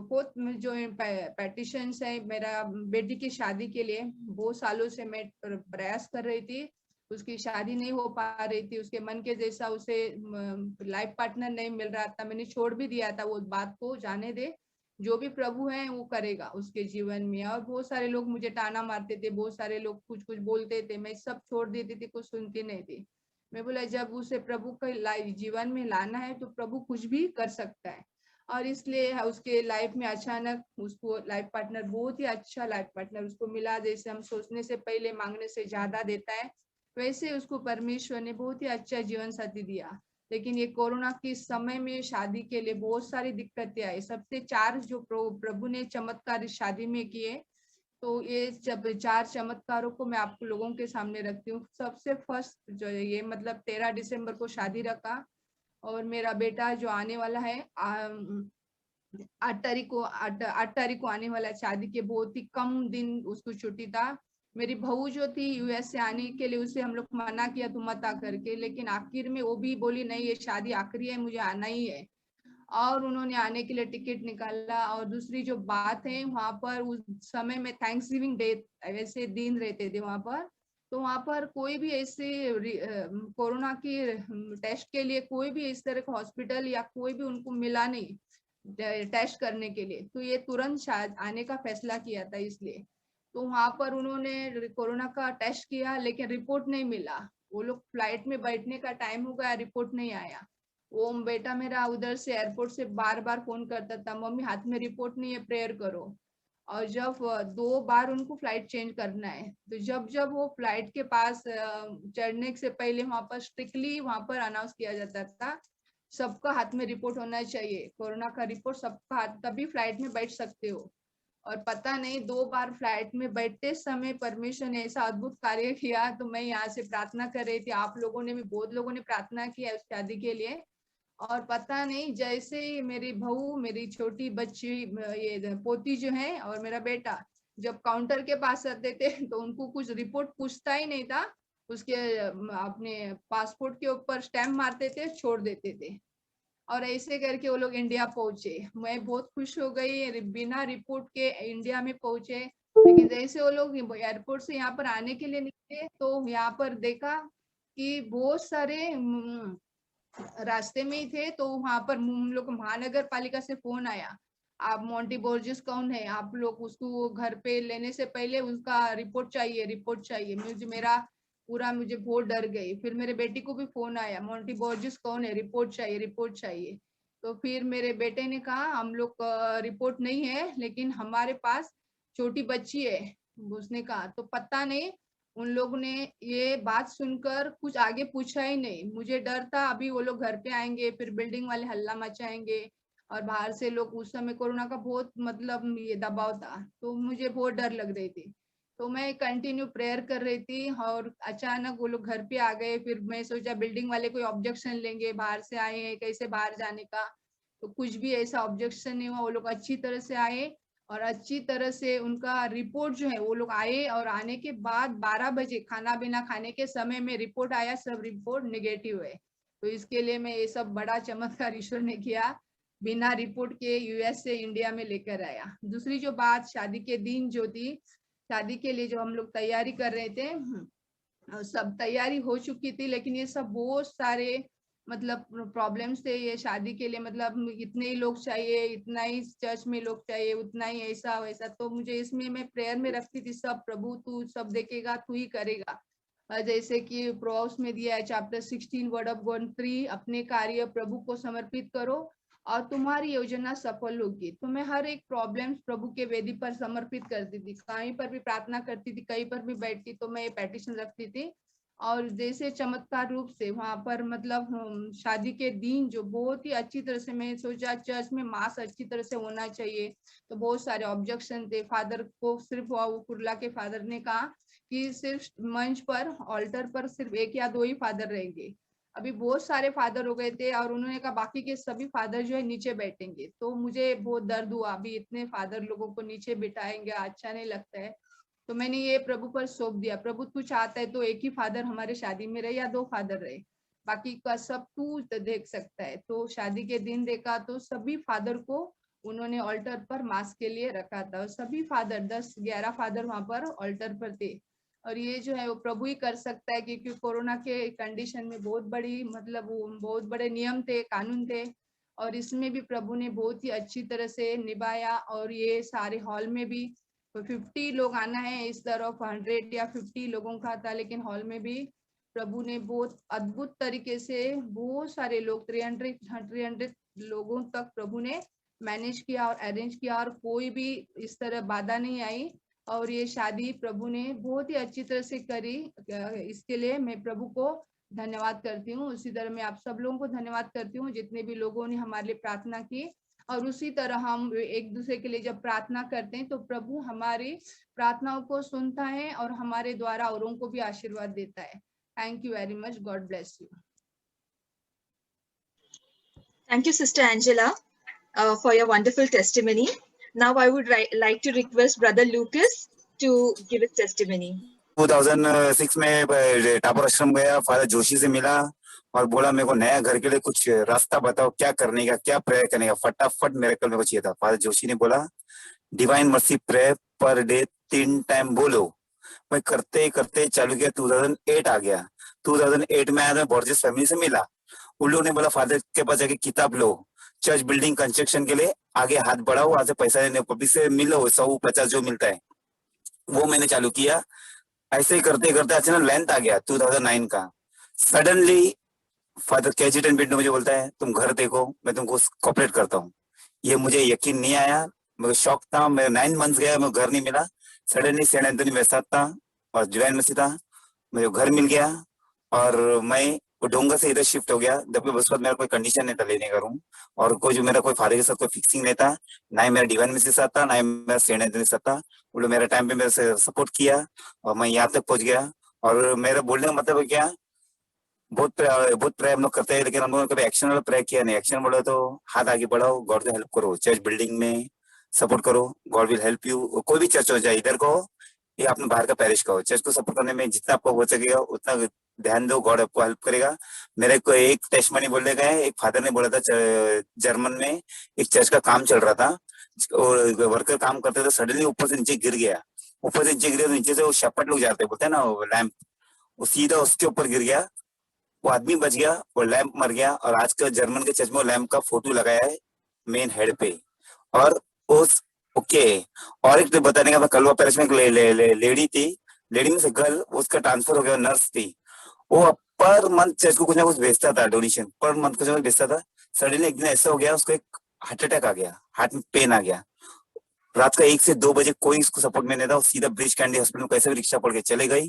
फोर्थ में जो पैटिशंस है मेरा बेटी की शादी के लिए बहुत सालों से मैं प्रयास कर रही थी. उसकी शादी नहीं हो पा रही थी. उसके मन के जैसा उसे लाइफ पार्टनर नहीं मिल रहा था. मैंने छोड़ भी दिया था वो बात को, जाने दे, जो भी प्रभु है वो करेगा उसके जीवन में. और बहुत सारे लोग मुझे ताना मारते थे, बहुत सारे लोग कुछ कुछ बोलते थे, मैं सब छोड़ देती थी, कुछ सुनती नहीं थी. मैं बोला जब उसे प्रभु के जीवन में लाना है तो प्रभु कुछ भी कर सकता है। और इसलिए उसके लाइफ में अचानक उसको लाइफ पार्टनर, बहुत ही अच्छा लाइफ पार्टनर उसको मिला। जैसे हम सोचने से पहले मांगने से ज्यादा देता है, वैसे उसको परमेश्वर ने बहुत ही अच्छा जीवन साथी दिया। लेकिन ये कोरोना के समय में शादी के लिए बहुत सारी दिक्कतें आई। सबसे 4 जो प्रभु ने चमत्कार इस शादी में किए, तो ये जब 4 चमत्कारों को मैं आप लोगों के सामने रखती हूँ। सबसे फर्स्ट जो है ये मतलब 13 दिसंबर को शादी रखा, और मेरा बेटा जो आने वाला है 8 तारीख को आने वाला है। शादी के बहुत ही कम दिन उसको छुट्टी था। मेरी बहू जो थी यूएस से आने के लिए, उसे हम लोग मना किया तुम मत आ करके, लेकिन आखिर में वो भी बोली नहीं ये शादी आखिरी है, मुझे आना ही है, और उन्होंने आने के लिए टिकट निकाला। और दूसरी जो बात है, वहां पर उस समय में थैंक्स गिविंग डे वैसे दिन रहते थे वहां पर, तो वहां पर कोई भी ऐसे कोरोना की टेस्ट के लिए कोई भी इस तरह का हॉस्पिटल या कोई भी उनको मिला नहीं टेस्ट करने के लिए। तो ये तुरंत शायद आने का फैसला किया था इसलिए। तो वहां पर उन्होंने कोरोना का टेस्ट किया, लेकिन रिपोर्ट नहीं मिला। वो लोग फ्लाइट में बैठने का टाइम हो गया, रिपोर्ट नहीं आया। वो बेटा मेरा उधर से एयरपोर्ट से बार बार फोन करता था, मम्मी हाथ में रिपोर्ट नहीं है, प्रेयर करो। और जब 2 बार उनको फ्लाइट चेंज करना है, तो जब जब वो फ्लाइट के पास चढ़ने से पहले वहां पर स्ट्रिक्टली वहां पर अनाउंस किया जाता था, सबका हाथ में रिपोर्ट होना चाहिए, कोरोना का रिपोर्ट सबका हाथ, तभी फ्लाइट में बैठ सकते हो। और पता नहीं 2 बार फ्लाइट में बैठते समय परमेश्वर ने ऐसा अद्भुत कार्य किया। तो मैं यहाँ से प्रार्थना कर रही थी, आप लोगों ने भी, बहुत लोगों ने प्रार्थना किया उस शादी के लिए। और पता नहीं जैसे ही मेरी बहू, मेरी छोटी बच्ची, ये पोती जो है, और मेरा बेटा जब काउंटर के पास आते थे तो उनको कुछ रिपोर्ट पूछता ही नहीं था, उसके अपने पासपोर्ट के ऊपर स्टैम्प मारते थे, छोड़ देते थे। और ऐसे करके वो लोग इंडिया पहुंचे। मैं बहुत खुश हो गई, बिना रिपोर्ट के इंडिया में पहुंचे। लेकिन जैसे वो लोग एयरपोर्ट से यहाँ पर आने के लिए निकले, तो यहाँ पर देखा कि बहुत सारे रास्ते में ही थे। तो वहां पर हम लोग महानगर पालिका से फोन आया, आप मोंटी बोर्जिस कौन है, आप लोग उसको घर पे लेने से पहले उसका रिपोर्ट चाहिए, रिपोर्ट चाहिए। मुझे बहुत डर गई। फिर मेरे बेटी को भी फोन आया, मोंटी बोर्जिस कौन है, रिपोर्ट चाहिए, रिपोर्ट चाहिए। तो फिर मेरे बेटे ने कहा हम लोग रिपोर्ट नहीं है, लेकिन हमारे पास छोटी बच्ची है। उसने कहा, तो पता नहीं उन लोगों ने ये बात सुनकर कुछ आगे पूछा ही नहीं। मुझे डर था अभी वो लोग घर पे आएंगे, फिर बिल्डिंग वाले हल्ला मचाएंगे, और बाहर से लोग, उस समय कोरोना का बहुत मतलब ये दबाव था, तो मुझे बहुत डर लग रही थी। तो मैं कंटिन्यू प्रेयर कर रही थी, और अचानक वो लोग घर पे आ गए। फिर मैं सोचा बिल्डिंग वाले कोई ऑब्जेक्शन लेंगे, बाहर से आए हैं कैसे बाहर जाने का, तो कुछ भी ऐसा ऑब्जेक्शन नहीं हुआ। वो लोग अच्छी तरह से आए, और अच्छी तरह से उनका रिपोर्ट जो है, वो लोग आए, और आने के बाद 12 बजे खाना बिना खाने के समय में रिपोर्ट आया, सब रिपोर्ट नेगेटिव है। तो इसके लिए मैं ये सब बड़ा चमत्कार ईश्वर ने किया, बिना रिपोर्ट के यूएस से इंडिया में लेकर आया। दूसरी जो बात, शादी के दिन जो थी, शादी के लिए जो हम लोग तैयारी कर रहे थे, सब तैयारी हो चुकी थी, लेकिन ये सब बहुत सारे मतलब प्रॉब्लम्स थे ये शादी के लिए। मतलब इतने ही लोग चाहिए, इतना ही चर्च में लोग चाहिए, उतना ही ऐसा वैसा। तो मुझे इसमें मैं प्रेयर में रखती थी, सब प्रभु तू सब देखेगा, तू ही करेगा। जैसे कि प्रोवर्ब्स में दिया है चैप्टर 16 वर्ड ऑफ गॉड 3, अपने कार्य प्रभु को समर्पित करो और तुम्हारी योजना सफल होगी। तो मैं हर एक प्रॉब्लम्स प्रभु के वेदी पर समर्पित करती थी, कहीं पर भी प्रार्थना करती थी, कहीं पर भी बैठती तो मैं ये पेटिशन रखती थी। और जैसे चमत्कार रूप से वहां पर मतलब शादी के दिन जो बहुत ही अच्छी तरह से, मैं सोचा चर्च में मास अच्छी तरह से होना चाहिए, तो बहुत सारे ऑब्जेक्शन थे। फादर को सिर्फ कुर्ला के फादर ने कहा कि सिर्फ मंच पर ऑल्टर पर सिर्फ 1 या 2 ही फादर रहेंगे। अभी बहुत सारे फादर हो गए थे, और उन्होंने कहा बाकी के सभी फादर जो है नीचे बैठेंगे। तो मुझे बहुत दर्द हुआ, अभी इतने फादर लोगों को नीचे बिठाएंगे, अच्छा नहीं लगता है। तो मैंने ये प्रभु पर सौंप दिया, प्रभु तू चाहता है तो 1 ही फादर हमारे शादी में रहे या 2 फादर रहे, बाकी का सब तू देख सकता है। तो शादी के दिन देखा तो सभी फादर को उन्होंने ऑल्टर पर मास के लिए रखा था, और सभी फादर 10-11 फादर वहां पर ऑल्टर पर थे। और ये जो है वो प्रभु ही कर सकता है, क्योंकि कोरोना के कंडीशन में बहुत बड़ी मतलब बहुत बड़े नियम थे, कानून थे, और इसमें भी प्रभु ने बहुत ही अच्छी तरह से निभाया। और ये सारे हॉल में भी 50 लोग आना है, इस तरफ 100 या 50 लोगों का था, लेकिन हॉल में भी प्रभु ने बहुत अद्भुत तरीके से बहुत सारे लोग 300 लोगों तक प्रभु ने मैनेज किया और अरेंज किया, और कोई भी इस तरह बाधा नहीं आई, और ये शादी प्रभु ने बहुत ही अच्छी तरह से करी। इसके लिए मैं प्रभु को धन्यवाद करती हूँ। उसी तरह मैं आप सब लोगों को धन्यवाद करती हूँ जितने भी लोगों ने हमारे लिए प्रार्थना की। और उसी तरह हम एक दूसरे के लिए जब प्रार्थना करते हैं तो प्रभु हमारी प्रार्थनाओं को सुनता है और हमारे द्वारा औरों को भी आशीर्वाद देता है। Thank you very much. God bless you. Thank you, Sister Angela, for your wonderful testimony. Now I would like to request Brother Lucas to give his testimony. 2006 में टापर आश्रम गया, फादर जोशी से मिला और बोला मेरे को नया घर के लिए कुछ रास्ता बताओ, क्या करने का, क्या प्रेयर करने का, फटाफट मिरेकल मेरे को चाहिए था। फादर जोशी ने बोला divine mercy prayer per day 3 time बोलो। मैं करते करते चालू किया। 2008 आ गया। 2008 में आया, मैं बॉर्जेस फैमिली से मिला। उन लोगों ने बोला फादर के पास जाके किताब लो, चर्च बिल्डिंग कंस्ट्रक्शन के लिए आगे हाथ बढ़ाओ, वहां से पैसा लेने पब्लिक से मिलो, 150 जो मिलता है वो मैंने चालू किया। ऐसे ही करते करते अचानक लेंथ आ गया 2009 का। सडनली फादर कैजिटन बिट ने मुझे बोलता है तुम घर देखो, मैं तुमको कॉपरेट करता हूँ। ये मुझे यकीन नहीं आया, मुझे शौक था। मैं 9 मंथ्स गया, मुझे घर नहीं मिला। सडनली सेंट एंथनी मेरे साथ था और डिवाइन मसीह था, मुझे घर मिल गया और मैं डोंगा से इधर शिफ्ट हो गया। जबकि उस वक्त मेरा कोई कंडीशन नहीं था लेने का रूम, और कोई जो मेरा कोई फादर के साथ कोई फिक्सिंग नहीं था, ना ही मेरा डिवाइन मसीह के साथ था, ना ही मेरा सेंट एंथनी के साथ था। वो लोग मेरे टाइम पे मेरे से सपोर्ट किया और मैं यहाँ तक पहुंच गया। और मेरा बोलने का मतलब है क्या, बहुत प्रेयर हम लोग करते हैं, लेकिन हम लोगों ने कभी एक्शन वाला प्रेयर किया नहीं। एक्शन बोला तो हाथ आगे बढ़ाओ, गॉड को हेल्प करो, चर्च बिल्डिंग में सपोर्ट करो, गॉड विल हेल्प यू। कोई भी चर्च हो जाए, इधर को या अपने बाहर का पैरिश का हो, चर्च को सपोर्ट करने में जितना आपको हो सकेगा उतना ध्यान दो, गॉड आपको हेल्प करेगा। मेरे को एक टेस्टमनी बोलने का है, एक फादर ने बोला था जर्मन में एक चर्च का काम चल रहा था और वर्कर काम करते थे, सडनली ऊपर से नीचे गिर गया। ऊपर से नीचे गिर गया, नीचे से वो शपट लोग जाते बोलते हैं ना लैंप, वो सीधा उसके ऊपर गिर गया। वो आदमी बच गया, वो लैंप मर गया। और आज का जर्मन के चर्च में लैंप का फोटो लगाया है मेन हेड पे। और उस ओके, और एक बताने का, कलवा पैरिश में लेडी थी, लेडी में से गर्ल, उसका ट्रांसफर हो गया, नर्स थी। वो पर मंथ चर्च को कुछ ना कुछ भेजता था, डोनेशन पर मंथ कुछ ना कुछ भेजता था। सडनली एक दिन ऐसा हो गया, उसको एक हार्ट अटैक आ गया, हार्ट में पेन आ गया। रात का 1 से 2 बजे कोई उसको सपोर्ट में नहीं था। सीधा ब्रिज कैंडी हॉस्पिटल में कैसे भी रिक्शा पड़ के चले गई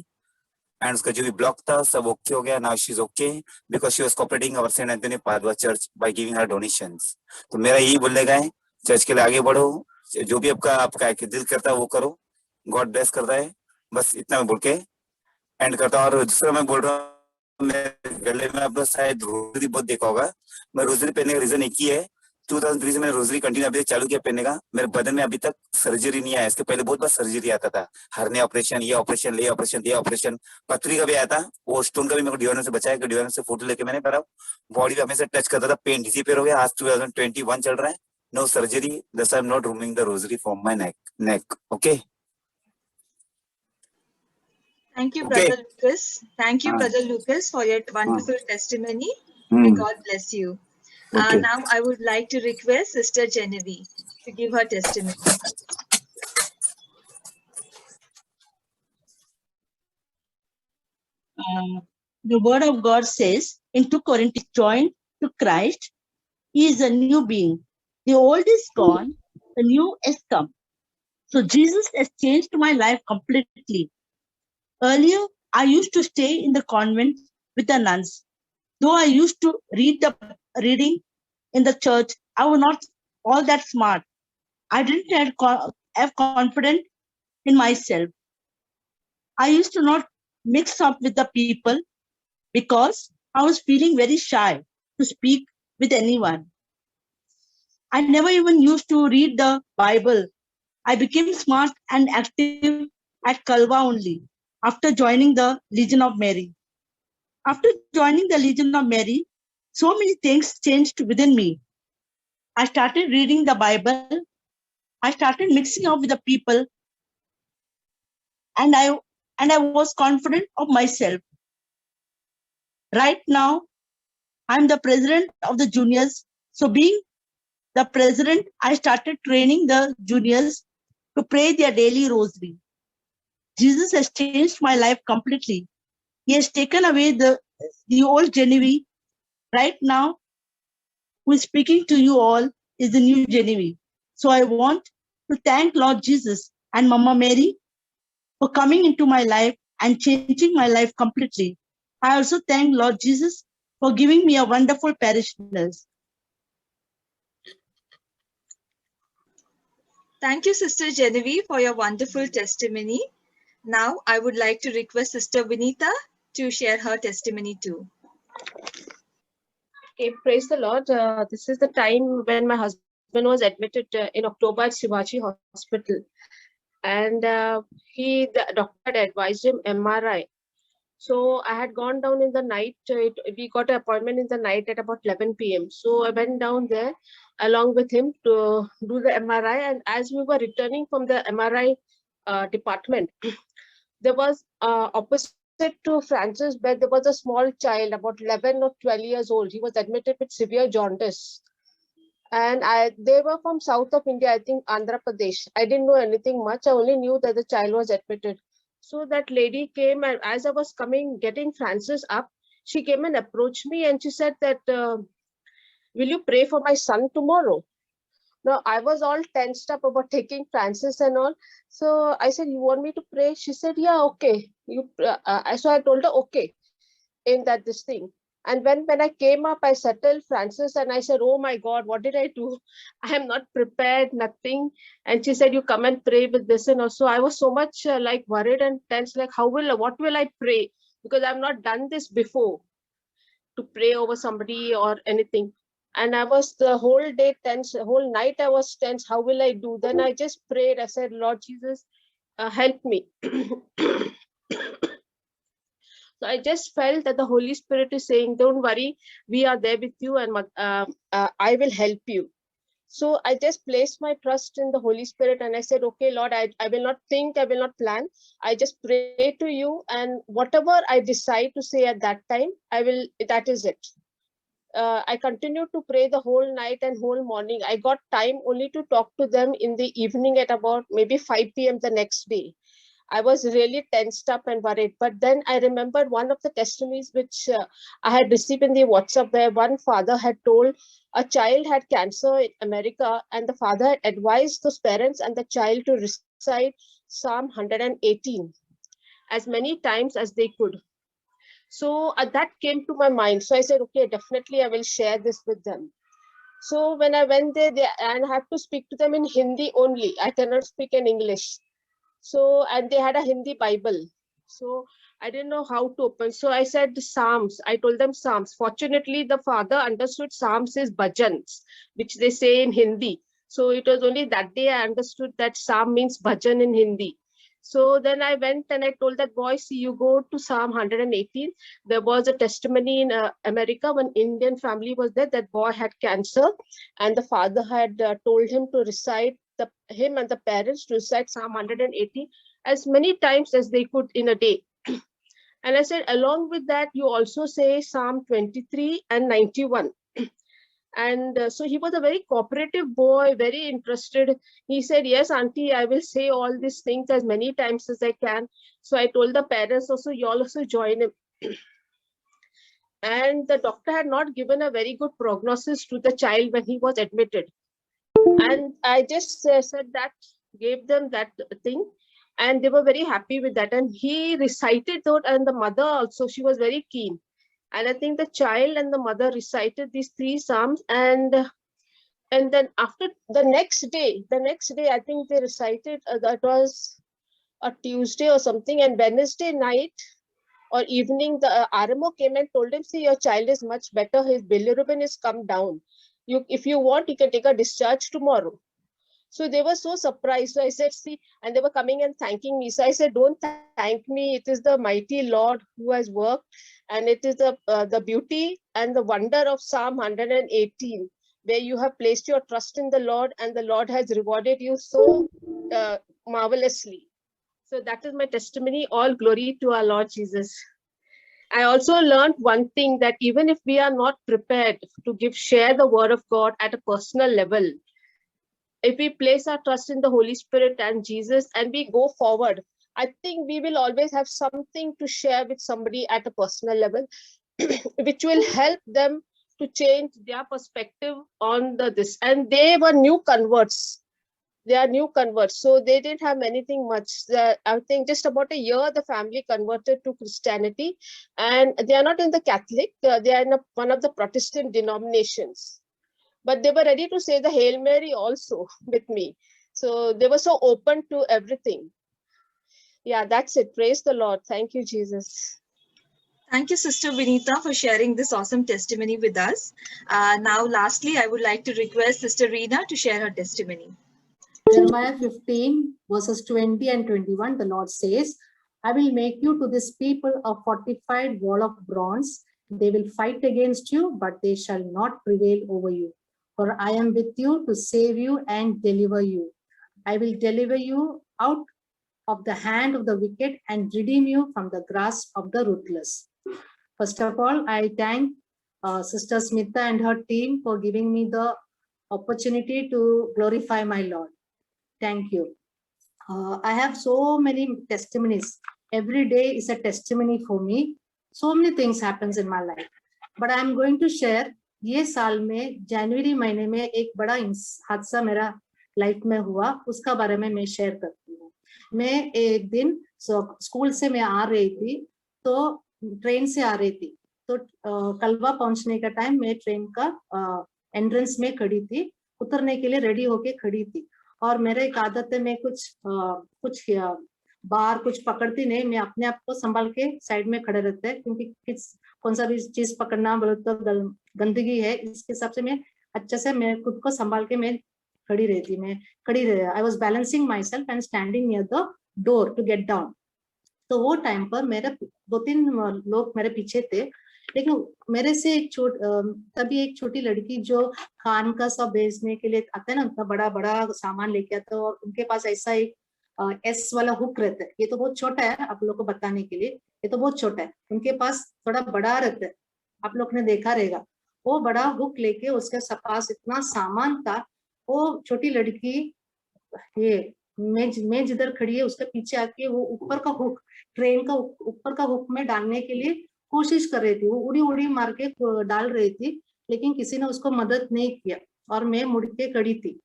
एंड उसका जो भी ब्लॉक था सब ओके हो गया। Now she is okay because she was cooperating our Saint Anthony Padua Church by giving her donations. तो मेरा यही बोलने का है, चर्च के लिए आगे बढ़ो, जो भी आपका दिल करता है वो करो, गॉड ब्लेस करता है। बस इतना मैं बोल के एंड करता हूँ। और दूसरा मैं बोल रहा हूँ, मेरे गले में आपने शायद रोजरी बहुत देखा होगा। मैं रोजरी पहनने का रीजन एक ही है, 2003 से मैंने रोजरी कंटिन्यू अभी चालू किया पहनने का। मेरे बदन में अभी तक सर्जरी नहीं आया। इसके पहले बहुत बार सर्जरी आता था, हरने ऑपरेशन, ये ऑपरेशन, ये ऑपरेशन, ये ऑपरेशन, पथरी का भी आया था। वो स्टोन का भी मेरे को डिवाइन से बचाया कि डिवाइन से फोटो लेके मैंने करा। बॉडी पे हमेशा टच करता था, पेन डिसअपीयर हो गया। आज 2021 चल रहा है, नो सर्जरी, दस I am not removing the rosary from my neck. Okay, Thank you, Okay. Brother Lucas. Thank you, Brother Lucas, for your wonderful testimony. May God bless you. Okay. Now I would like to request Sister Genevieve to give her testimony. The word of God says in 2 Corinthians, joined to Christ, he is a new being. The old is gone, the new has come. So Jesus has changed my life completely. Earlier, I used to stay in the convent with the nuns. Though I used to read the reading in the church, I was not all that smart. I didn't have confidence in myself. I used to not mix up with the people because I was feeling very shy to speak with anyone. I never even used to read the Bible. I became smart and active at Kalwa only after joining the Legion of Mary. After joining the Legion of Mary, so many things changed within me. I started reading the Bible. I started mixing up with the people, and I was confident of myself. Right now, I'm the president of the juniors. So being the president, I started training the juniors to pray their daily rosary. Jesus has changed my life completely. He has taken away the old Genevieve. Right now, who is speaking to you all is the new Genevieve. So I want to thank Lord Jesus and Mama Mary for coming into my life and changing my life completely. I also thank Lord Jesus for giving me a wonderful parishioners. Thank you, Sister Genevieve, for your wonderful testimony. Now, I would like to request Sister Vinita to share her testimony too. Okay, praise the Lord. This is the time when my husband was admitted in October at Shivaji Hospital, and the doctor had advised him MRI. So I had gone down in the night. We got an appointment in the night at about 11 p.m. So I went down there along with him to do the MRI. And as we were returning from the MRI department, there was opposite to Francis' bed, there was a small child, about 11 or 12 years old. He was admitted with severe jaundice. And they were from south of India, I think Andhra Pradesh. I didn't know anything much. I only knew that the child was admitted. So that lady came, and as I was getting Francis up, she came and approached me, and she said that, will you pray for my son tomorrow? Now, I was all tensed up about taking Francis and all. So I said, you want me to pray? She said, yeah, okay. So I told her, okay, in this thing. And when I came up, I settled Francis and I said, oh my God, what did I do? I am not prepared, nothing. And she said, you come and pray with this. And also I was so much like worried and tense, like what will I pray? Because I've not done this before, to pray over somebody or anything. And I was the whole day tense, the whole night I was tense. How will I do? Then I just prayed. I said, Lord Jesus, help me. So I just felt that the Holy Spirit is saying, don't worry, we are there with you, and I will help you. So I just placed my trust in the Holy Spirit and I said, okay, Lord, I will not think, I will not plan. I just pray to you, and whatever I decide to say at that time, that is it. I continued to pray the whole night and whole morning. I got time only to talk to them in the evening at about maybe 5 p.m. the next day. I was really tensed up and worried. But then I remembered one of the testimonies which I had received in the WhatsApp, where one father had told a child had cancer in America, and the father had advised those parents and the child to recite Psalm 118 as many times as they could. So that came to my mind. So I said, okay, definitely I will share this with them. So when I went there, and I have to speak to them in Hindi only. I cannot speak in English. So, and they had a Hindi Bible. So I didn't know how to open. So I said Psalms. I told them Psalms. Fortunately, the father understood Psalms is bhajans, which they say in Hindi. So it was only that day I understood that Psalm means bhajan in Hindi. So then I went and I told that boy, see, you go to Psalm 118. There was a testimony in America when Indian family was there. That boy had cancer, and the father had told him to recite, him and the parents to recite Psalm 180 as many times as they could in a day. And I said, along with that, you also say Psalm 23 and 91. And so he was a very cooperative boy, very interested. He said, yes, auntie, I will say all these things as many times as I can. So I told the parents also, you all also join him. And the doctor had not given a very good prognosis to the child when he was admitted. And I just said that, gave them that thing, and they were very happy with that. And he recited that, and the mother also, she was very keen. And I think the child and the mother recited these 3 Psalms, and then after the next day, I think they recited, that was a Tuesday or something, and Wednesday night or evening, the RMO came and told him, see, your child is much better. His bilirubin is come down. If you want, you can take a discharge tomorrow. So they were so surprised. So I said, see, and they were coming and thanking me. So I said, don't thank me. It is the mighty Lord who has worked. And it is the beauty and the wonder of Psalm 118, where you have placed your trust in the Lord, and the Lord has rewarded you so marvelously. So that is my testimony. All glory to our Lord Jesus. I also learned one thing, that even if we are not prepared to share the word of God at a personal level, if we place our trust in the Holy Spirit and Jesus and we go forward, I think we will always have something to share with somebody at a personal level, which will help them to change their perspective on this. And they were new converts. They are new converts, so they didn't have anything much. I think just about a year the family converted to Christianity, and they are not in the Catholic. They are in one of the Protestant denominations, but they were ready to say the Hail Mary also with me. So they were so open to everything. Yeah, that's it. Praise the Lord. Thank you, Jesus. Thank you, Sister Vinita, for sharing this awesome testimony with us. Now, lastly, I would like to request Sister Reena to share her testimony. Jeremiah 15 verses 20 and 21, the Lord says, I will make you to this people a fortified wall of bronze. They will fight against you, but they shall not prevail over you. For I am with you to save you and deliver you. I will deliver you out of the hand of the wicked and redeem you from the grasp of the ruthless. First of all, I thank Sister Smita and her team for giving me the opportunity to glorify my Lord. Thank you. I have so many testimonies. Every day is a testimony for me. So many things happens in my life. But I am going to share, ये साल में जनवरी महीने में एक बड़ा हादसा मेरा life में हुआ, उसका बारे में मैं शेयर करती हूँ। मैं एक दिन स्कूल से मैं आ रही थी, तो ट्रेन से आ रही थी, तो कलवा पहुंचने का टाइम मैं ट्रेन का एंट्रेंस में खड़ी थी, उतरने के लिए रेडी होके खड़ी थी। और मेरे एक आदत है, मैं कुछ बाहर कुछ पकड़ती नहीं, मैं अपने आप को संभाल के साइड में खड़े रहते हैं, क्योंकि कौन सा भी चीज पकड़ना बोले तो गंदगी है, इसके हिसाब से मैं अच्छे से मैं खुद को संभाल के मैं खड़ी रहती। मैं खड़ी रही, I was balancing my self and standing near the door to get down. तो वो टाइम पर मेरे 2-3 लोग मेरे पीछे थे, लेकिन मेरे से तभी एक छोटी लड़की जो खान का सब बेचने के लिए आता है ना, उतना बड़ा बड़ा सामान लेके आता है, और उनके पास ऐसा एक एस वाला हुक रहता है। ये तो बहुत छोटा है आप लोग को बताने के लिए, ये तो बहुत छोटा है, उनके पास थोड़ा बड़ा रहता है, आप लोग ने देखा रहेगा। वो बड़ा हुक लेके उसके पास इतना सामान था, वो छोटी लड़की ये मैं जिधर खड़ी है उसके पीछे आके वो ऊपर का हुक, ट्रेन का ऊपर का हुक में डालने के लिए कोशिश कर रही थी। वो उड़ी उड़ी मार के डाल रही थी, लेकिन किसी ने उसको मदद नहीं किया, और मैं मुड़ के खड़ी थी।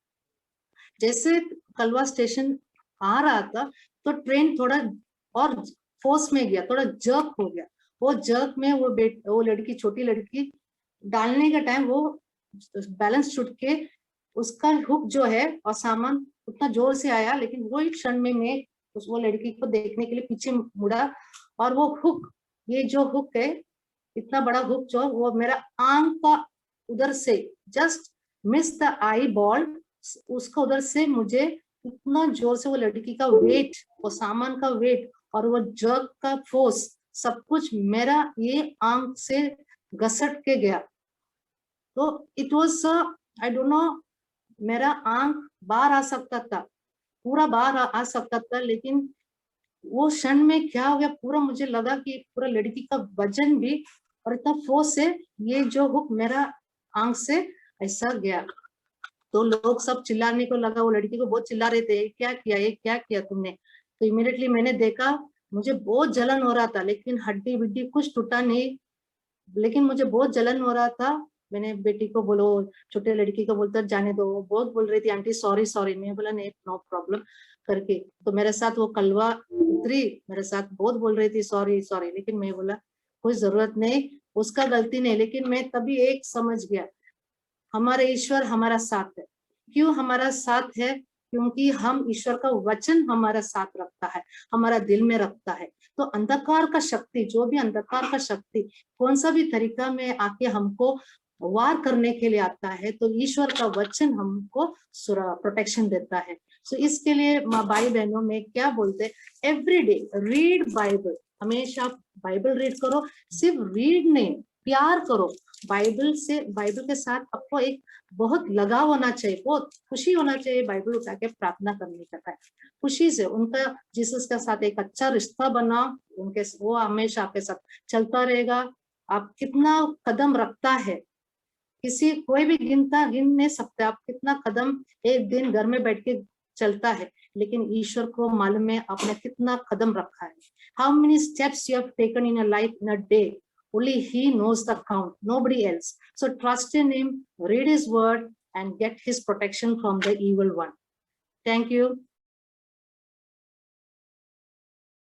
जैसे कलवा स्टेशन आ रहा था, तो ट्रेन थोड़ा और फोर्स में गया, थोड़ा जर्क हो गया। वो जर्क में वो लड़की, छोटी लड़की डालने का टाइम वो बैलेंस छूट के उसका हुक जो है और सामान उतना जोर से आया, लेकिन वो एक क्षण में मैं वो लड़की को देखने के लिए पीछे मुड़ा, और वो हुक, ये जो हुक है, इतना बड़ा हुक जो वो मेरा आंख का उधर से just miss the eye ball, उसका उधर से मुझे इतना जोर से वो लड़की का वेट, वो सामान का वेट और वो जर्क का फोर्स, सब कुछ मेरा ये आंख से घसट के गया। तो it was, I don't know, मेरा आंख बाहर आ सकता था, पूरा बाहर आ सकता था, लेकिन वो क्षण में क्या हो गया, पूरा मुझे लगा कि पूरा लड़की का वजन भी और इतना फोर्स से ये जो हुक मेरा आंख से ऐसा गया। तो लोग सब चिल्लाने को लगा, वो लड़की को बहुत चिल्ला रहे थे, क्या किया, ये क्या किया तुमने। तो इमीडिएटली मैंने देखा, मुझे बहुत जलन हो रहा था, लेकिन हड्डी बिड्डी कुछ टूटा नहीं, लेकिन मुझे बहुत जलन हो रहा था। मैंने बेटी को बोलो, छोटे लड़की को बोलता जाने दो, वो बहुत बोल रही थी आंटी सॉरी सॉरी, मैं बोला नहीं, नो प्रॉब्लम करके। तो मेरे साथ वो कलवा उतरी, मेरे साथ बहुत बोल रही थी सॉरी सॉरी, लेकिन मैं बोला कोई जरूरत नहीं, उसका गलती नहीं। लेकिन मैं तभी एक समझ गया, हमारे ईश्वर हमारा साथ है। क्यों हमारा साथ है? क्योंकि हम ईश्वर का वचन हमारा साथ रखता है, हमारा दिल में रखता है। तो अंधकार का शक्ति, जो भी अंधकार का शक्ति कौन सा भी तरीका में आके हमको वार करने के लिए आता है, तो ईश्वर का वचन हमको प्रोटेक्शन देता है। सो इसके लिए भाई बहनों में क्या बोलते, एवरी डे रीड बाइबल, हमेशा बाइबल रीड करो। सिर्फ रीड नहीं, प्यार करो बाइबल से, बाइबल के साथ आपको एक बहुत लगाव होना चाहिए, बहुत खुशी होना चाहिए बाइबल उठा के प्रार्थना करने का टाइम, खुशी से उनका जीसस के साथ एक अच्छा रिश्ता बनाओ, उनके वो हमेशा आपके साथ चलता रहेगा। आप कितना कदम रखता है, कोई भी गिन नहीं सकते आप कितना कदम एक दिन घर में बैठ के चलता है, लेकिन ईश्वर को मालूम है आपने कितना कदम रखा है. How many steps you have taken in your life in a day? Only He knows the count, nobody else. So trust in Him, read His word, and get His protection from the evil one. Thank you.